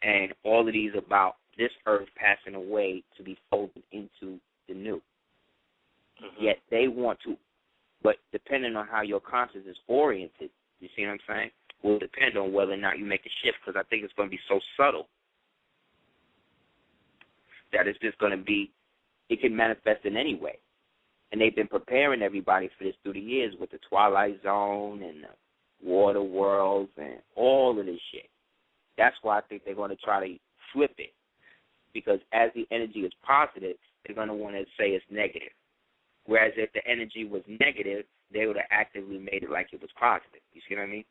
and all of these about this earth passing away to be folded into the new. Yet they want to, but depending on how your conscience is oriented, you see what I'm saying, will depend on whether or not you make a shift, because I think it's going to be so subtle that it's just going to be, it can manifest in any way. And they've been preparing everybody for this through the years with the Twilight Zone and the Water Worlds and all of this shit. That's why I think they're going to try to flip it, because as the energy is positive, they're going to want to say it's negative. Whereas if the energy was negative, they would have actively made it like it was positive. You see what I mean?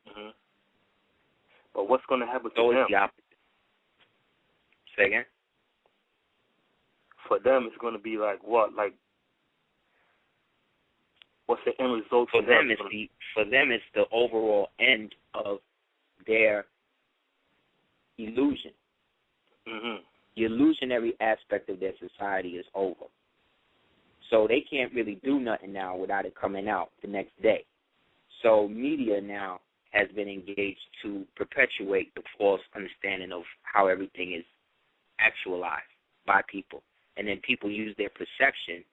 But what's going to happen to them? It's the opposite. Say again? For them, it's going to be like what? Like, what's the end result for them? For them, it's the overall end of their illusion. The illusionary aspect of their society is over. So they can't really do nothing now without it coming out the next day. So media now has been engaged to perpetuate the false understanding of how everything is actualized by people. And then people use their perception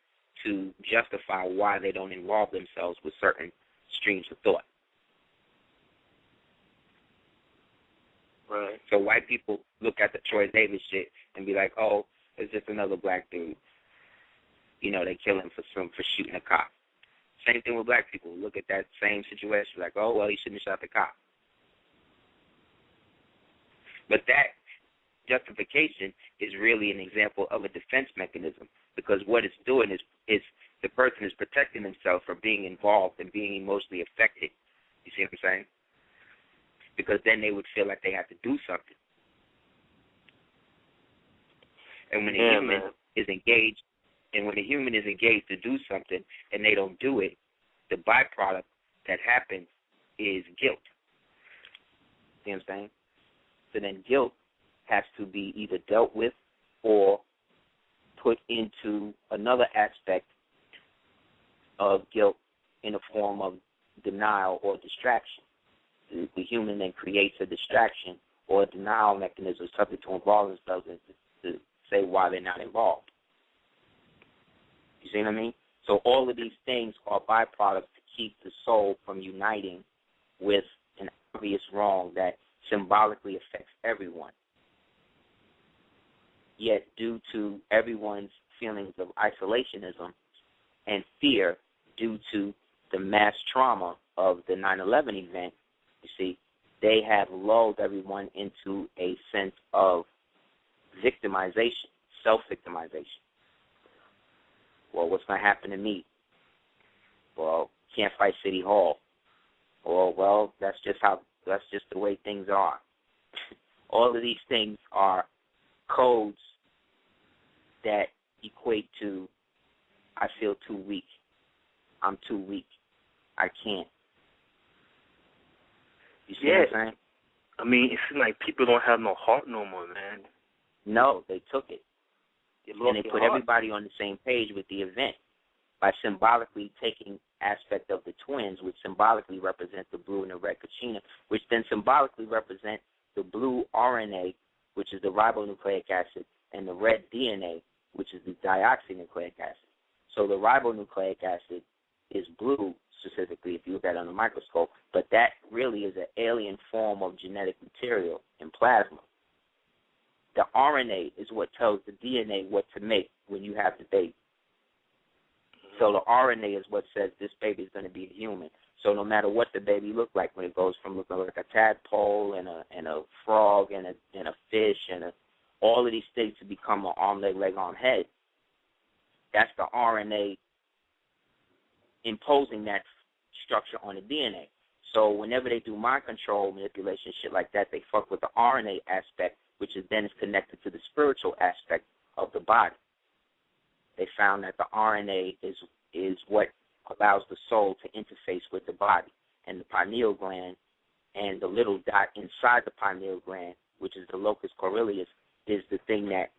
to justify why they don't involve themselves with certain streams of thought. Right. So white people look at the Troy Davis shit and be like, oh, it's just another black dude. You know, they kill him for shooting a cop. Same thing with black people. Look at that same situation, like, oh, well, he shouldn't have shot the cop. But that justification is really an example of a defense mechanism, because what it's doing is the person is protecting themselves from being involved and being emotionally affected. You see what I'm saying? Because then they would feel like they have to do something. And when a human is engaged, to do something and they don't do it, the byproduct that happens is guilt. You know what I'm saying? So then guilt has to be either dealt with or put into another aspect of guilt in the form of denial or distraction. The human then creates a distraction or a denial mechanism, something to involve themselves in to say why they're not involved. You see what I mean? So all of these things are byproducts to keep the soul from uniting with an obvious wrong that symbolically affects everyone. Yet due to everyone's feelings of isolationism and fear due to the mass trauma of the 9/11 event, you see, they have lulled everyone into a sense of victimization, self-victimization. Well, what's going to happen to me? Well, can't fight City Hall. Or, well, that's just the way things are. All of these things are codes that equate to, I feel too weak. I'm too weak. I can't. You see what I'm saying? I mean, it seems like people don't have no heart no more, man. No, they took it. And they put everybody on the same page with the event by symbolically taking aspect of the twins, which symbolically represent the blue and the red Kachina, which then symbolically represent the blue RNA, which is the ribonucleic acid, and the red DNA, which is the deoxynucleic acid. So the ribonucleic acid is blue, specifically, if you look at it on the microscope, but that really is an alien form of genetic material in plasma. The RNA is what tells the DNA what to make when you have the baby. So the RNA is what says this baby is going to be a human. So no matter what the baby looks like, when it goes from looking like a tadpole and a frog and a fish and all of these things to become an arm, leg, arm, head, that's the RNA imposing that structure on the DNA. So whenever they do mind control, manipulation, shit like that, they fuck with the RNA aspect, which is then is connected to the spiritual aspect of the body. They found that the RNA is what allows the soul to interface with the body. And the pineal gland and the little dot inside the pineal gland, which is the locus coeruleus, is the thing that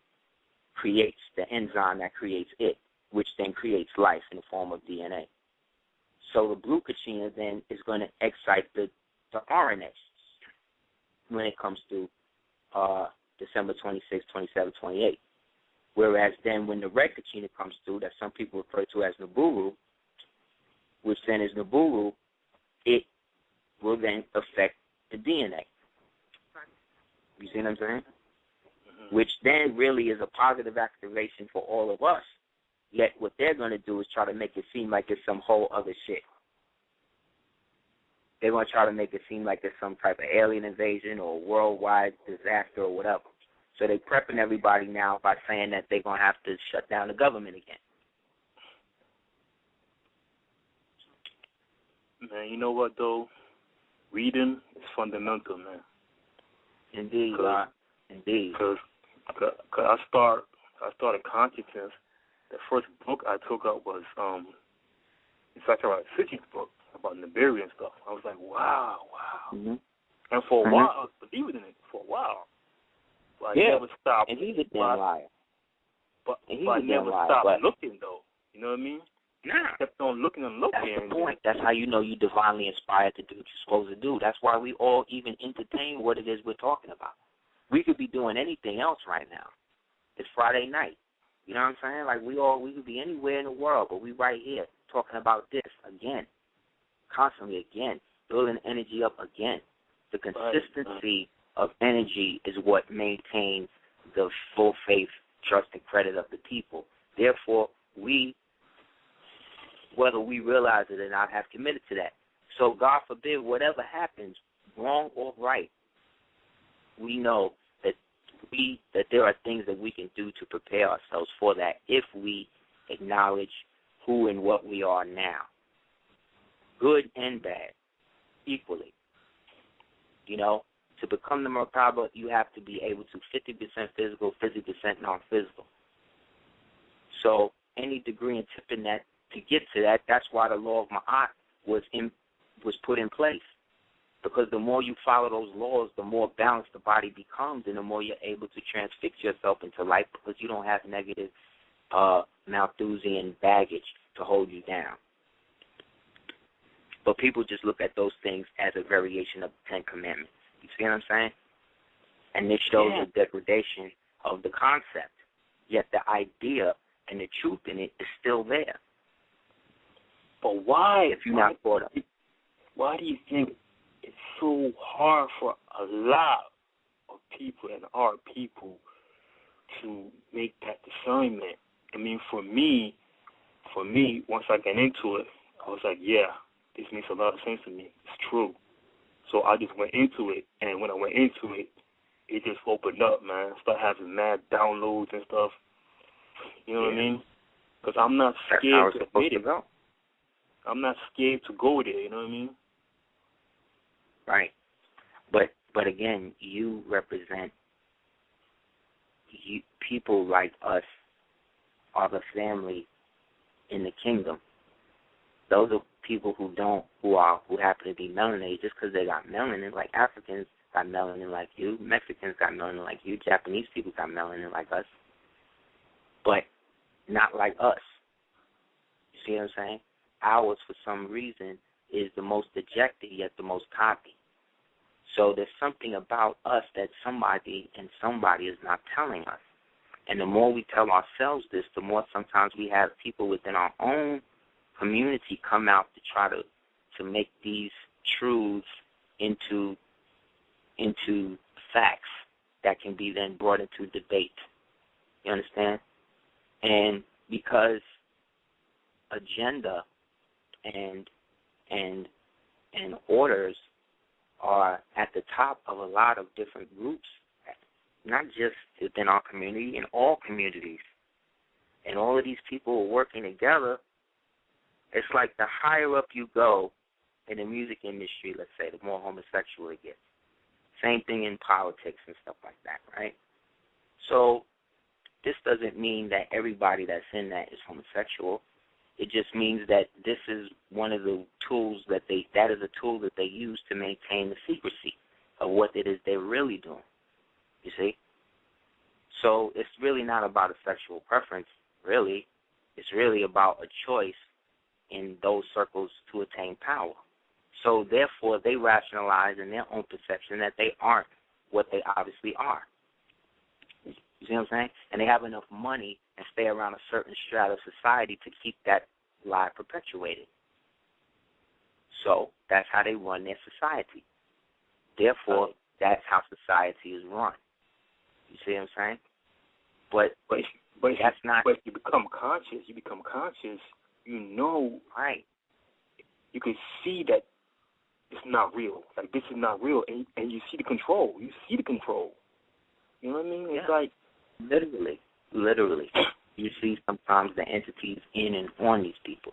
creates the enzyme that creates it, which then creates life in the form of DNA. So the blue Kachina then is going to excite the RNA when it comes to December 26, 27, 28. Whereas then when the red Kachina comes through, that some people refer to as Nibiru, which then is Nibiru, it will then affect the DNA. You see what I'm saying? Mm-hmm. Which then really is a positive activation for all of us. Yet what they're going to do is try to make it seem like it's some whole other shit. They're going to try to make it seem like it's some type of alien invasion or worldwide disaster or whatever. So they're prepping everybody now by saying that they're going to have to shut down the government again. Man, you know what, though? Reading is fundamental, man. Indeed, Indeed. Because I started consciousness. The first book I took up was Zachariah Sitchin's book about Nibiru and stuff. I was like, wow. Mm-hmm. And for a while, I was believing in it for a while. But I never stopped. And he's a damn liar. But I never stopped looking, though. You know what I mean? Nah. I kept on looking and looking. That's the point. That's how you know you're divinely inspired to do what you're supposed to do. That's why we all even entertain what it is we're talking about. We could be doing anything else right now. It's Friday night. You know what I'm saying? Like we could be anywhere in the world, but we right here talking about this again, constantly again, building energy up again. The consistency of energy is what maintains the full faith, trust, and credit of the people. Therefore, we, whether we realize it or not, have committed to that. So God forbid, whatever happens, wrong or right, we know that there are things that we can do to prepare ourselves for that if we acknowledge who and what we are now, good and bad, equally. You know, to become the Merkaba, you have to be able to 50% physical, 50% non-physical. So any degree in tipping that to get to that, that's why the law of Ma'at was put in place. Because the more you follow those laws, the more balanced the body becomes, and the more you're able to transfix yourself into life because you don't have negative Malthusian baggage to hold you down. But people just look at those things as a variation of the Ten Commandments. You see what I'm saying? And this shows the degradation of the concept. Yet the idea and the truth in it is still there. But why? If you're not caught up. Why do you think it's so hard for a lot of people and our people to make that discernment? I mean, for me, once I got into it, I was like, yeah, this makes a lot of sense to me. It's true. So I just went into it, and when I went into it, it just opened up, man. Start having mad downloads and stuff. You know what I mean? Because I'm not scared to admit it. I'm not scared to go there. You know what I mean? Right. But again, you represent people like us are the family in the kingdom. Those are people who happen to be melanated just because they got melanin. Like Africans got melanin like you, Mexicans got melanin like you, Japanese people got melanin like us, but not like us. You see what I'm saying? Ours, for some reason, is the most dejected yet the most copied. So there's something about us that somebody is not telling us. And the more we tell ourselves this, the more sometimes we have people within our own community come out to try to make these truths into facts that can be then brought into debate. You understand? And because agenda and orders are at the top of a lot of different groups, not just within our community, in all communities. And all of these people are working together. It's like the higher up you go in the music industry, let's say, the more homosexual it gets. Same thing in politics and stuff like that, right? So this doesn't mean that everybody that's in that is homosexual. It just means that this is one of the tools that is a tool that they use to maintain the secrecy of what it is they're really doing. You see? So it's really not about a sexual preference, really. It's really about a choice in those circles to attain power. So therefore, they rationalize in their own perception that they aren't what they obviously are. You see what I'm saying? And they have enough money and stay around a certain strata of society to keep that lie perpetuated. So that's how they run their society. Therefore, that's how society is run. You see what I'm saying? But that's not. But you become conscious. You know, right? You can see that it's not real. Like, this is not real, and you see the control. You know what I mean? It's like literally. You see sometimes the entities in and on these people,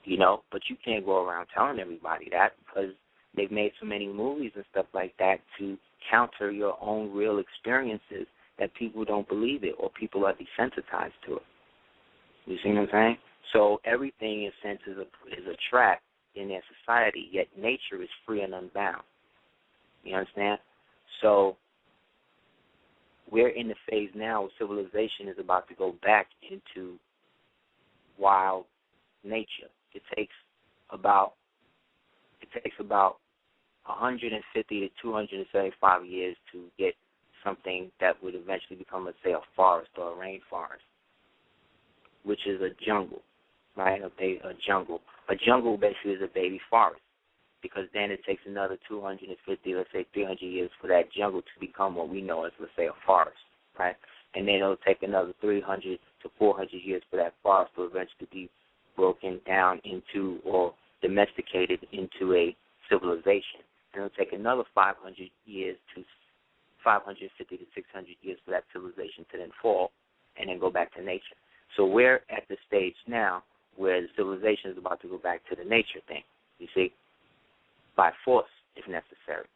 you know, but you can't go around telling everybody that because they've made so many movies and stuff like that to counter your own real experiences that people don't believe it or people are desensitized to it. You see what I'm saying? So everything, in a sense, is a trap in their society, yet nature is free and unbound. You understand? So we're in the phase now where civilization is about to go back into wild nature. It takes about 150 to 275 years to get something that would eventually become, let's say, a forest or a rainforest, which is a jungle, right? A jungle. A jungle basically is a baby forest, because then it takes another 250, let's say 300 years for that jungle to become what we know as, let's say, a forest, right? And then it'll take another 300 to 400 years for that forest to eventually be broken down into or domesticated into a civilization. And it'll take another 550 to 600 years for that civilization to then fall and then go back to nature. So we're at the stage now where the civilization is about to go back to the nature thing, you see, by force if necessary.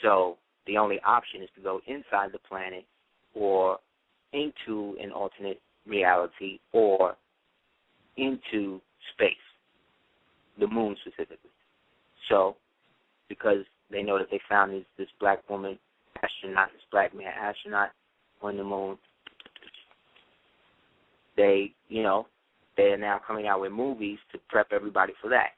So the only option is to go inside the planet or into an alternate reality or into space, the moon specifically. So because they know that they found this black woman astronaut, this black man astronaut on the moon, they're now coming out with movies to prep everybody for that.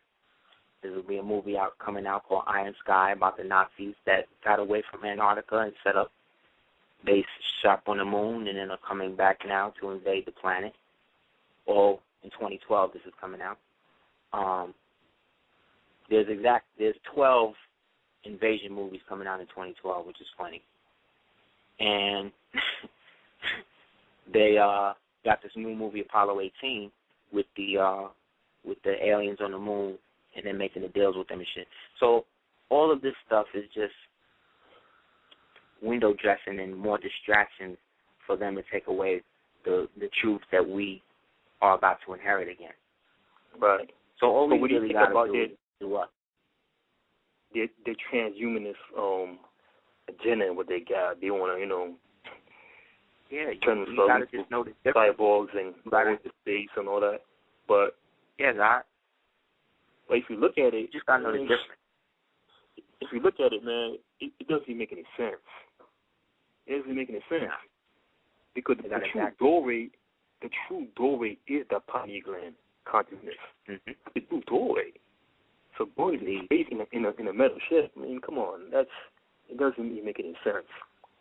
There will be a movie coming out called Iron Sky about the Nazis that got away from Antarctica and set up base shop on the moon, and then are coming back now to invade the planet. All in 2012, this is coming out. there's 12 invasion movies coming out in 2012, which is funny. And they got this new movie, Apollo 18, with the aliens on the moon, and then making the deals with them and shit. So all of this stuff is just window dressing and more distractions for them to take away the truth that we are about to inherit again. Right. So all we really got to do is do what? The transhumanist agenda and what they got. They want to, turn themselves into cyborgs and go into space and all that. But but if you look at it, just gotta know the difference. If you look at it, man, it doesn't even make any sense. It doesn't make any sense because the true doorway is the pineal gland consciousness. Mm-hmm. The true doorway. So going to space in a metal ship, I mean, come on, it doesn't even make any sense.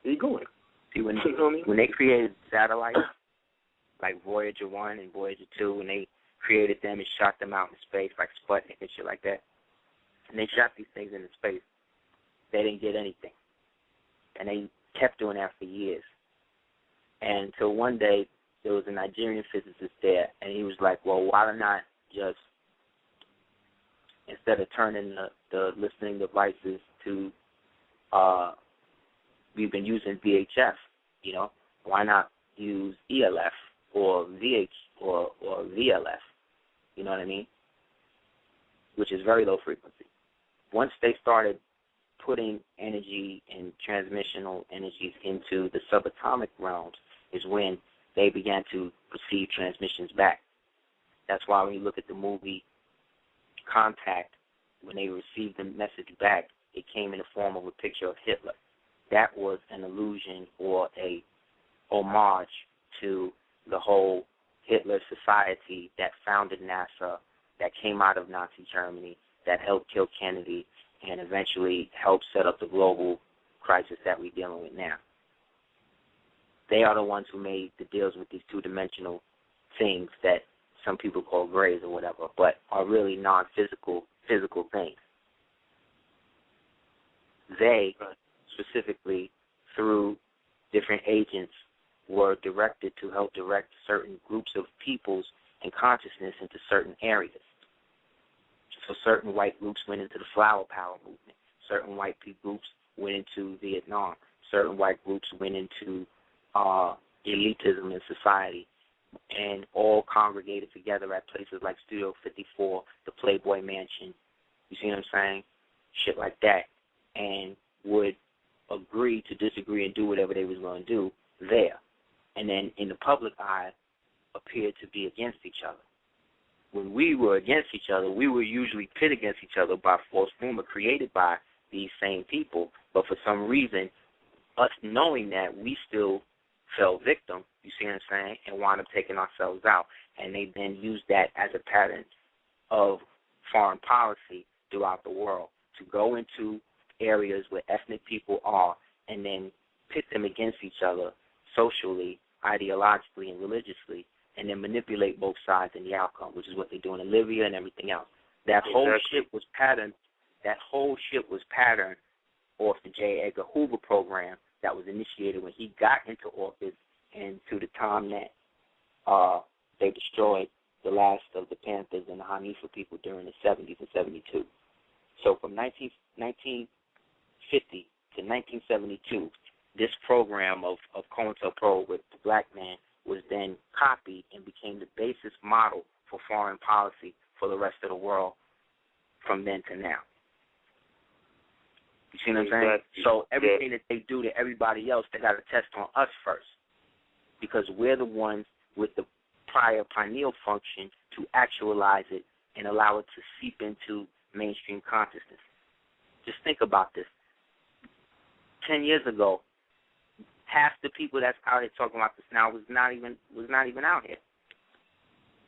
Where are you going? See, when they created satellites like Voyager 1 and Voyager 2, when they created them and shot them out in space like Sputnik and shit like that, and they shot these things into space, they didn't get anything. And they kept doing that for years. And until one day, there was a Nigerian physicist there, and he was like, well, why not just, instead of turning the listening devices to, we've been using VHF, why not use ELF or VH or VLF, you know what I mean, which is very low frequency. Once they started putting energy and transmissional energies into the subatomic realms is when they began to receive transmissions back. That's why when you look at the movie Contact, when they received the message back, it came in the form of a picture of Hitler. That was an allusion or a homage to the whole Hitler society that founded NASA, that came out of Nazi Germany, that helped kill Kennedy, and eventually helped set up the global crisis that we're dealing with now. They are the ones who made the deals with these two-dimensional things that some people call grays or whatever, but are really non-physical, physical things. They, specifically through different agents, were directed to help direct certain groups of peoples and consciousness into certain areas. So certain white groups went into the Flower Power movement. Certain white groups went into Vietnam. Certain white groups went into elitism in society, and all congregated together at places like Studio 54, the Playboy Mansion, you see what I'm saying? Shit like that, and would agree to disagree and do whatever they was going to do there. And then in the public eye, appeared to be against each other. When we were against each other, we were usually pit against each other by false rumor created by these same people. But for some reason, us knowing that, we still fell victim, you see what I'm saying, and wound up taking ourselves out. And they then used that as a pattern of foreign policy throughout the world, to go into areas where ethnic people are and then pit them against each other socially, ideologically, and religiously, and then manipulate both sides in the outcome, which is what they're doing in Libya and everything else. That whole shit was patterned. That whole shit was patterned off the J. Edgar Hoover program that was initiated when he got into office, and to the time that they destroyed the last of the Panthers and the Hanifa people during the 70s and 72. So from 1950 to 1972, this program of COINTELPRO with the black man was then copied and became the basis model for foreign policy for the rest of the world from then to now. You see what I'm saying? So everything that they do to everybody else, they got to test on us first, because we're the ones with the prior pineal function to actualize it and allow it to seep into mainstream consciousness. Just think about this. 10 years ago, half the people that's out here talking about this now was not even out here.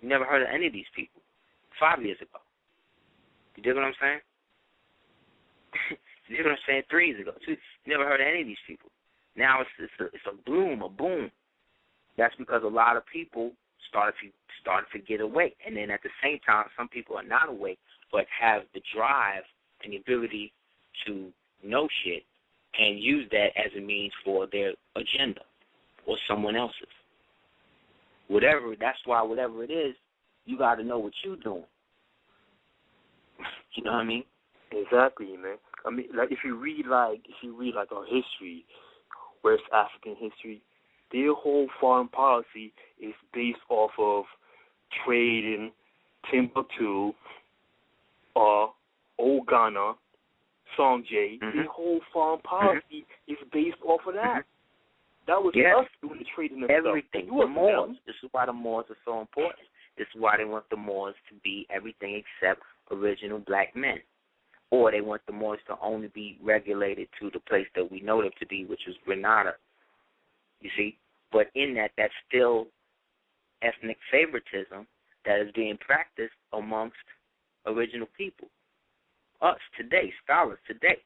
You never heard of any of these people 5 years ago. You dig what I'm saying? You dig what I'm saying? 3 years ago. You never heard of any of these people. Now it's a bloom, a boom. That's because a lot of people starting to get awake. And then at the same time, some people are not awake but have the drive and the ability to know shit and use that as a means for their agenda or someone else's. That's why whatever it is, you got to know what you're doing. You know what I mean? Exactly, man. I mean, like if you read our history, West African history, their whole foreign policy is based off of trading Timbuktu, Old Ghana, Songhai. Their whole foreign policy is based off of that. That was us doing the trading and everything. Stuff. The Moors. This is why the Moors are so important. This is why they want the Moors to be everything except original black men. Or they want the Moors to only be regulated to the place that we know them to be, which is Grenada. You see? But in that, that's still ethnic favoritism that is being practiced amongst original people. Us today, scholars today.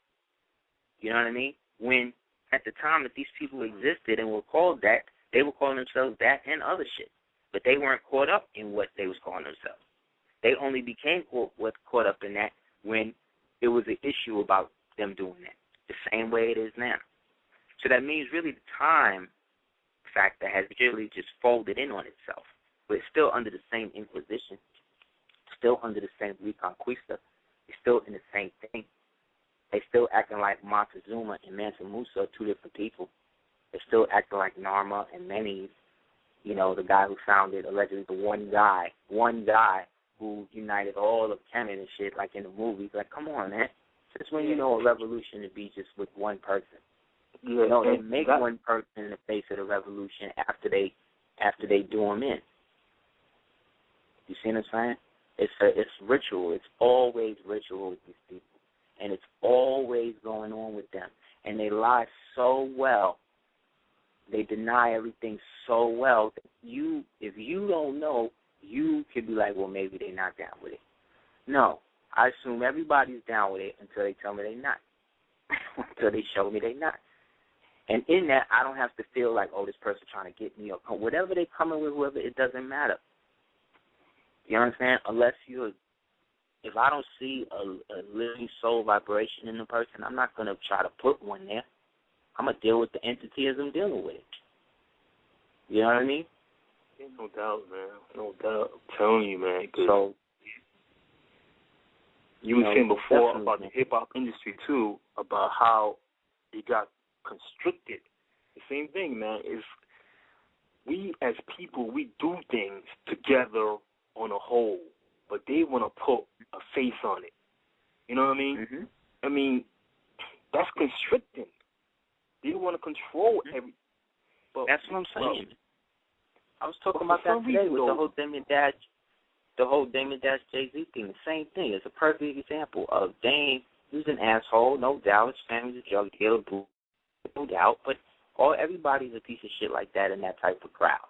You know what I mean? When at the time that these people existed and were called that, they were calling themselves that and other shit. But they weren't caught up in what they was calling themselves. They only became caught up in that when it was an issue about them doing that, the same way it is now. So that means really the time factor has really just folded in on itself. But it's still under the same Inquisition, still under the same Reconquista. It's still in the same thing. They still acting like Montezuma and Mansa Musa are two different people. They're still acting like Narma and Menes, you know, the guy who founded, allegedly the one guy who united all of Canada and shit, like in the movies. Like, come on, man. Since when you know a revolution to be just with one person? Yeah, no, they make one person in the face of the revolution after they do them in. You see what I'm saying? It's ritual. It's always ritual with these people. And it's always going on with them. And they lie so well. They deny everything so well that if you don't know, you could be like, well, maybe they're not down with it. No, I assume everybody's down with it until they tell me they're not. Until they show me they're not. And in that, I don't have to feel like, oh, this person's trying to get me or whatever they're coming with, whoever, it doesn't matter. You know what I'm saying? Unless if I don't see a living soul vibration in the person, I'm not going to try to put one there. I'm going to deal with the entity as I'm dealing with it. You know what I mean? No doubt, man. No doubt. I'm telling you, man. So, you were saying before about the hip-hop industry, too, about how it got constricted. The same thing, man, is we as people, we do things together on a whole, but they want to put a face on it. You know what I mean? Mm-hmm. I mean, that's constricting. They want to control everything. That's what I'm saying. I was talking about that today with the whole Damien Dash Jay-Z thing. The same thing. It's a perfect example of Dame. He was an asshole, no doubt. His family's a drug dealer, no doubt. But everybody's a piece of shit like that in that type of crowd.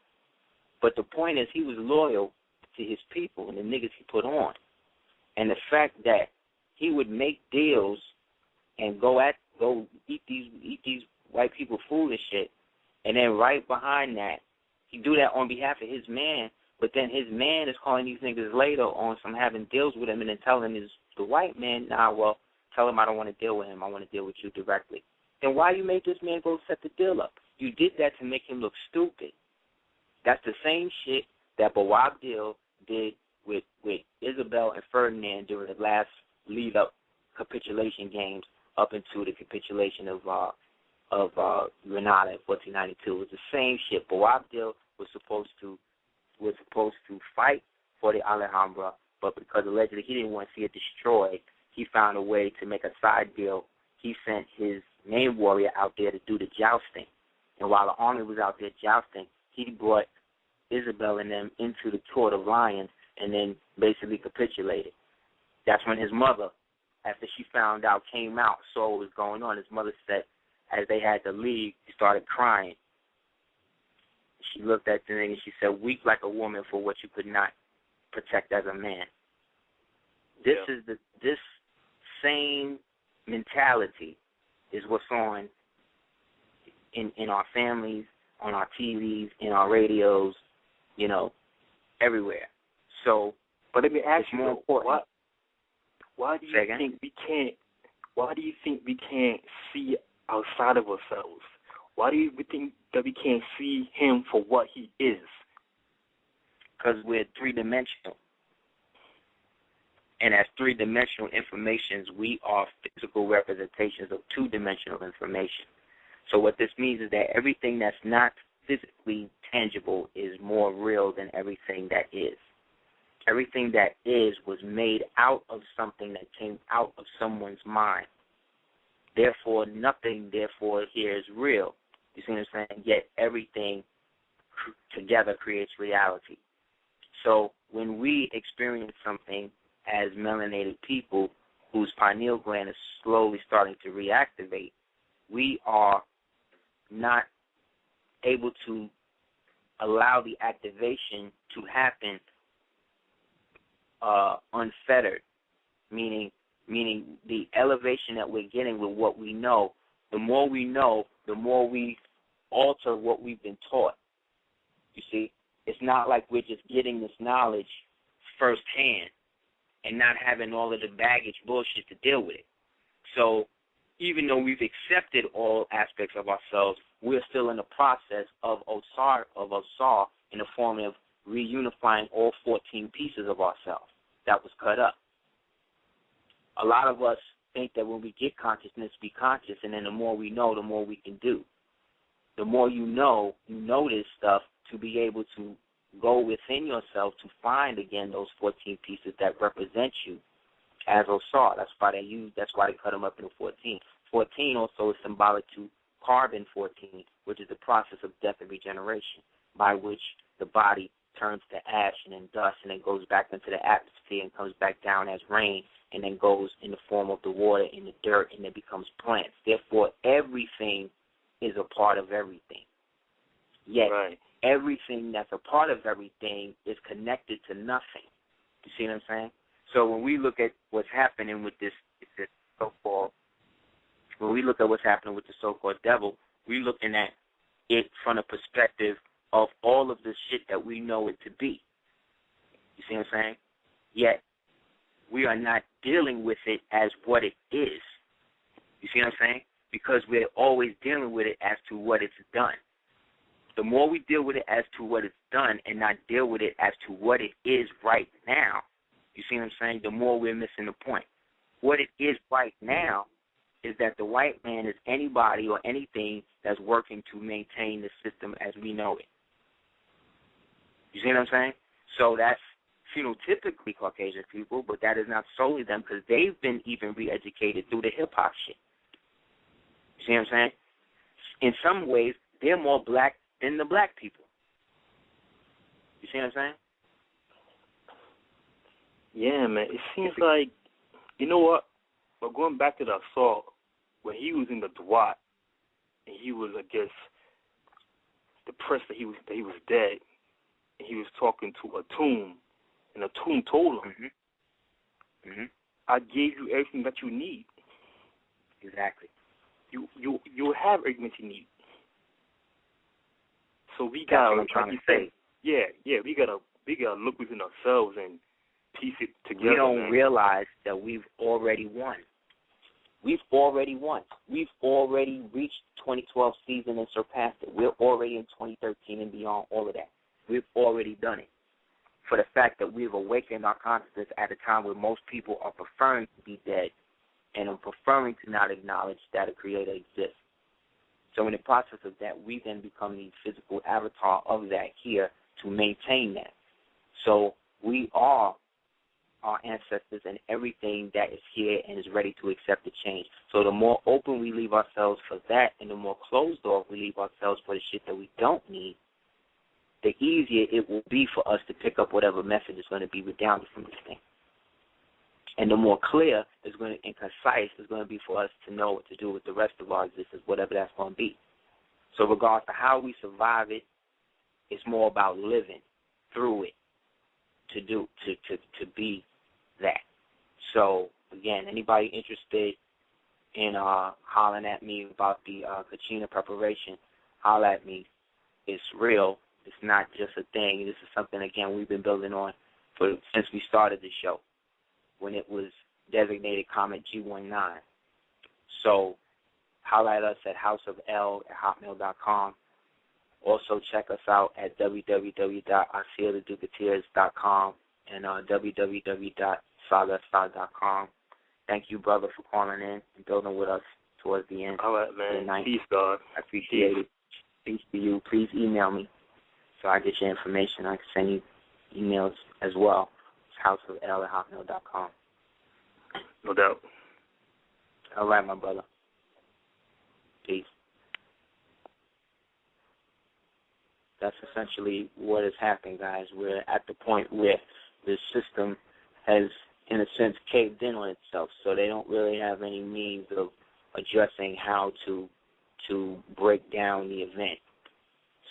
But the point is, he was loyal to his people and the niggas he put on. And the fact that he would make deals and go eat these white people food and shit, and then right behind that, he do that on behalf of his man, but then his man is calling these niggas later on some having deals with him and then telling the white man, well, tell him I don't want to deal with him. I want to deal with you directly. Then why you make this man go set the deal up? You did that to make him look stupid. That's the same shit that Bawab Deal did with Isabel and Ferdinand during the last lead-up capitulation games up into the capitulation of Grenada in 1492. It was the same shit. Bawab Deal was supposed to fight for the Alhambra, but because allegedly he didn't want to see it destroyed, he found a way to make a side deal. He sent his main warrior out there to do the jousting. And while the army was out there jousting, he brought Isabel and them into the Court of Lions and then basically capitulated. That's when his mother, after she found out, came out, saw what was going on. His mother said, as they had to leave, she started crying. She looked at the thing and she said, weep like a woman for what you could not protect as a man. This same mentality is what's on in our families, on our TVs, in our radios, you know, everywhere. So, but let me ask you, more important. Why do you think we can't? Why do you think we can't see outside of ourselves? Why do you think that we can't see him for what he is? Because we're three-dimensional. And as three-dimensional informations, we are physical representations of two-dimensional information. So what this means is that everything that's not physically tangible is more real than everything that is. Everything that is was made out of something that came out of someone's mind. Therefore, nothing, here is real. You see what I'm saying? Yet everything together creates reality. So when we experience something as melanated people whose pineal gland is slowly starting to reactivate, we are not able to allow the activation to happen unfettered, meaning the elevation that we're getting with what we know, the more we alter what we've been taught. You see, it's not like we're just getting this knowledge firsthand and not having all of the baggage bullshit to deal with it. So even though we've accepted all aspects of ourselves, we're still in the process of Aseer in the form of reunifying all 14 pieces of ourselves that was cut up. A lot of us think that when we get consciousness, be conscious, and then the more we know, the more we can do. The more you know this stuff to be able to go within yourself to find again those 14 pieces that represent you as Aseer. That's why they cut them up into 14. 14 also is symbolic to carbon 14, which is the process of death and regeneration, by which the body turns to ash and then dust and then goes back into the atmosphere and comes back down as rain and then goes in the form of the water in the dirt and then becomes plants. Therefore, everything is a part of everything. Yet, everything that's a part of everything is connected to nothing. You see what I'm saying? So when we look at what's happening with this so-called, when we look at what's happening with the so-called devil, we're looking at it from the perspective of all of the shit that we know it to be. You see what I'm saying? Yet, we are not dealing with it as what it is. You see what I'm saying? Because we're always dealing with it as to what it's done. The more we deal with it as to what it's done and not deal with it as to what it is right now, you see what I'm saying, the more we're missing the point. What it is right now is that the white man is anybody or anything that's working to maintain the system as we know it. You see what I'm saying? So that's phenotypically Caucasian people, but that is not solely them because they've been even re-educated through the hip-hop shit. You see what I'm saying? In some ways, they're more black than the black people. You see what I'm saying? Yeah, man. It seems like, you know what? But going back to the assault, when he was in the Dwat, and he was, I guess, depressed that he was dead, and he was talking to a tomb, and the tomb told him, I gave you everything that you need. Exactly. You have everything that you need. So we gotta, like you say, we gotta look within ourselves and piece it together. We don't realize that we've already won. We've already won. We've already reached 2012 season and surpassed it. We're already in 2013 and beyond all of that. We've already done it. For the fact that we've awakened our consciousness at a time where most people are preferring to be dead and are preferring to not acknowledge that a creator exists. So in the process of that, we then become the physical avatar of that here to maintain that. So we are our ancestors and everything that is here and is ready to accept the change. So the more open we leave ourselves for that and the more closed off we leave ourselves for the shit that we don't need, the easier it will be for us to pick up whatever message is going to be redounded from this thing. And the more clear and concise is going to be for us to know what to do with the rest of our existence, whatever that's going to be. So regardless of how we survive it, it's more about living through it to be that. So, again, anybody interested in hollering at me about the Kachina preparation, holler at me. It's real. It's not just a thing. This is something, again, we've been building on since we started the show, when it was designated Comet G19. So holler at us at houseofl@hotmail.com. Also check us out at www.aseertheduketeers.com and www.sagastar.com. Thank you, brother, for calling in and building with us towards the end. All right, man. Peace, God. I appreciate it. Peace to you. Please email me so I get your information. I can send you emails as well. It's houseofl@hotmail.com. No doubt. All right, my brother. Peace. That's essentially what is happening, guys. We're at the point where the system has, in a sense, caved in on itself, so they don't really have any means of addressing how to break down the event.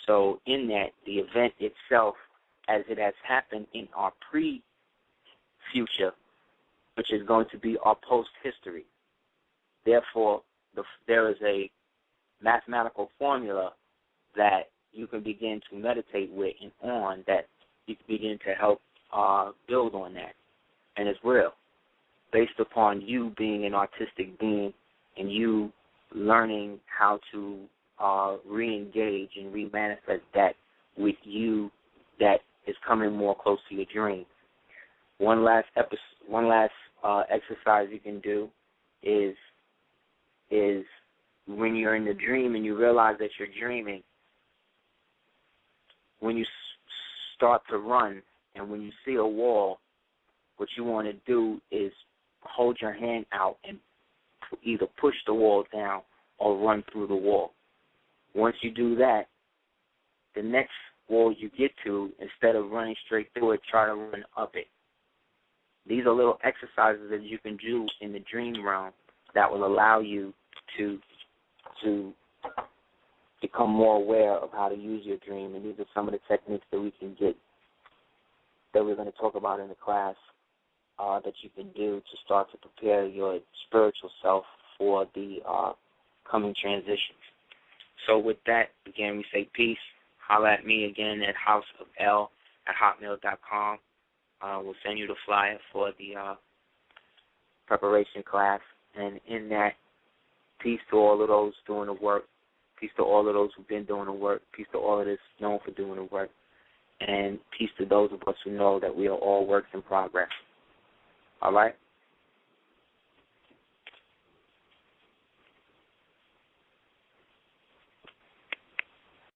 So in that, the event itself, as it has happened in our pre-future, which is going to be our post-history. Therefore, there is a mathematical formula that you can begin to meditate with and on that you can begin to help build on that. And it's real, based upon you being an artistic being and you learning how to re-engage and re-manifest that with you that is coming more close to your dream. One last exercise you can do is when you're in the dream and you realize that you're dreaming, when you start to run and when you see a wall, what you want to do is hold your hand out and either push the wall down or run through the wall. Once you do that, the next wall you get to, instead of running straight through it, try to run up it. These are little exercises that you can do in the dream realm that will allow you to become more aware of how to use your dream. And these are some of the techniques that we can get, that we're going to talk about in the class, that you can do to start to prepare your spiritual self for the coming transitions. So with that, again, we say peace. Holler at me again at houseofl@hotmail.com. We'll send you the flyer for the preparation class. And in that, peace to all of those doing the work. Peace to all of those who've been doing the work. Peace to all of us known for doing the work. And peace to those of us who know that we are all works in progress. All right?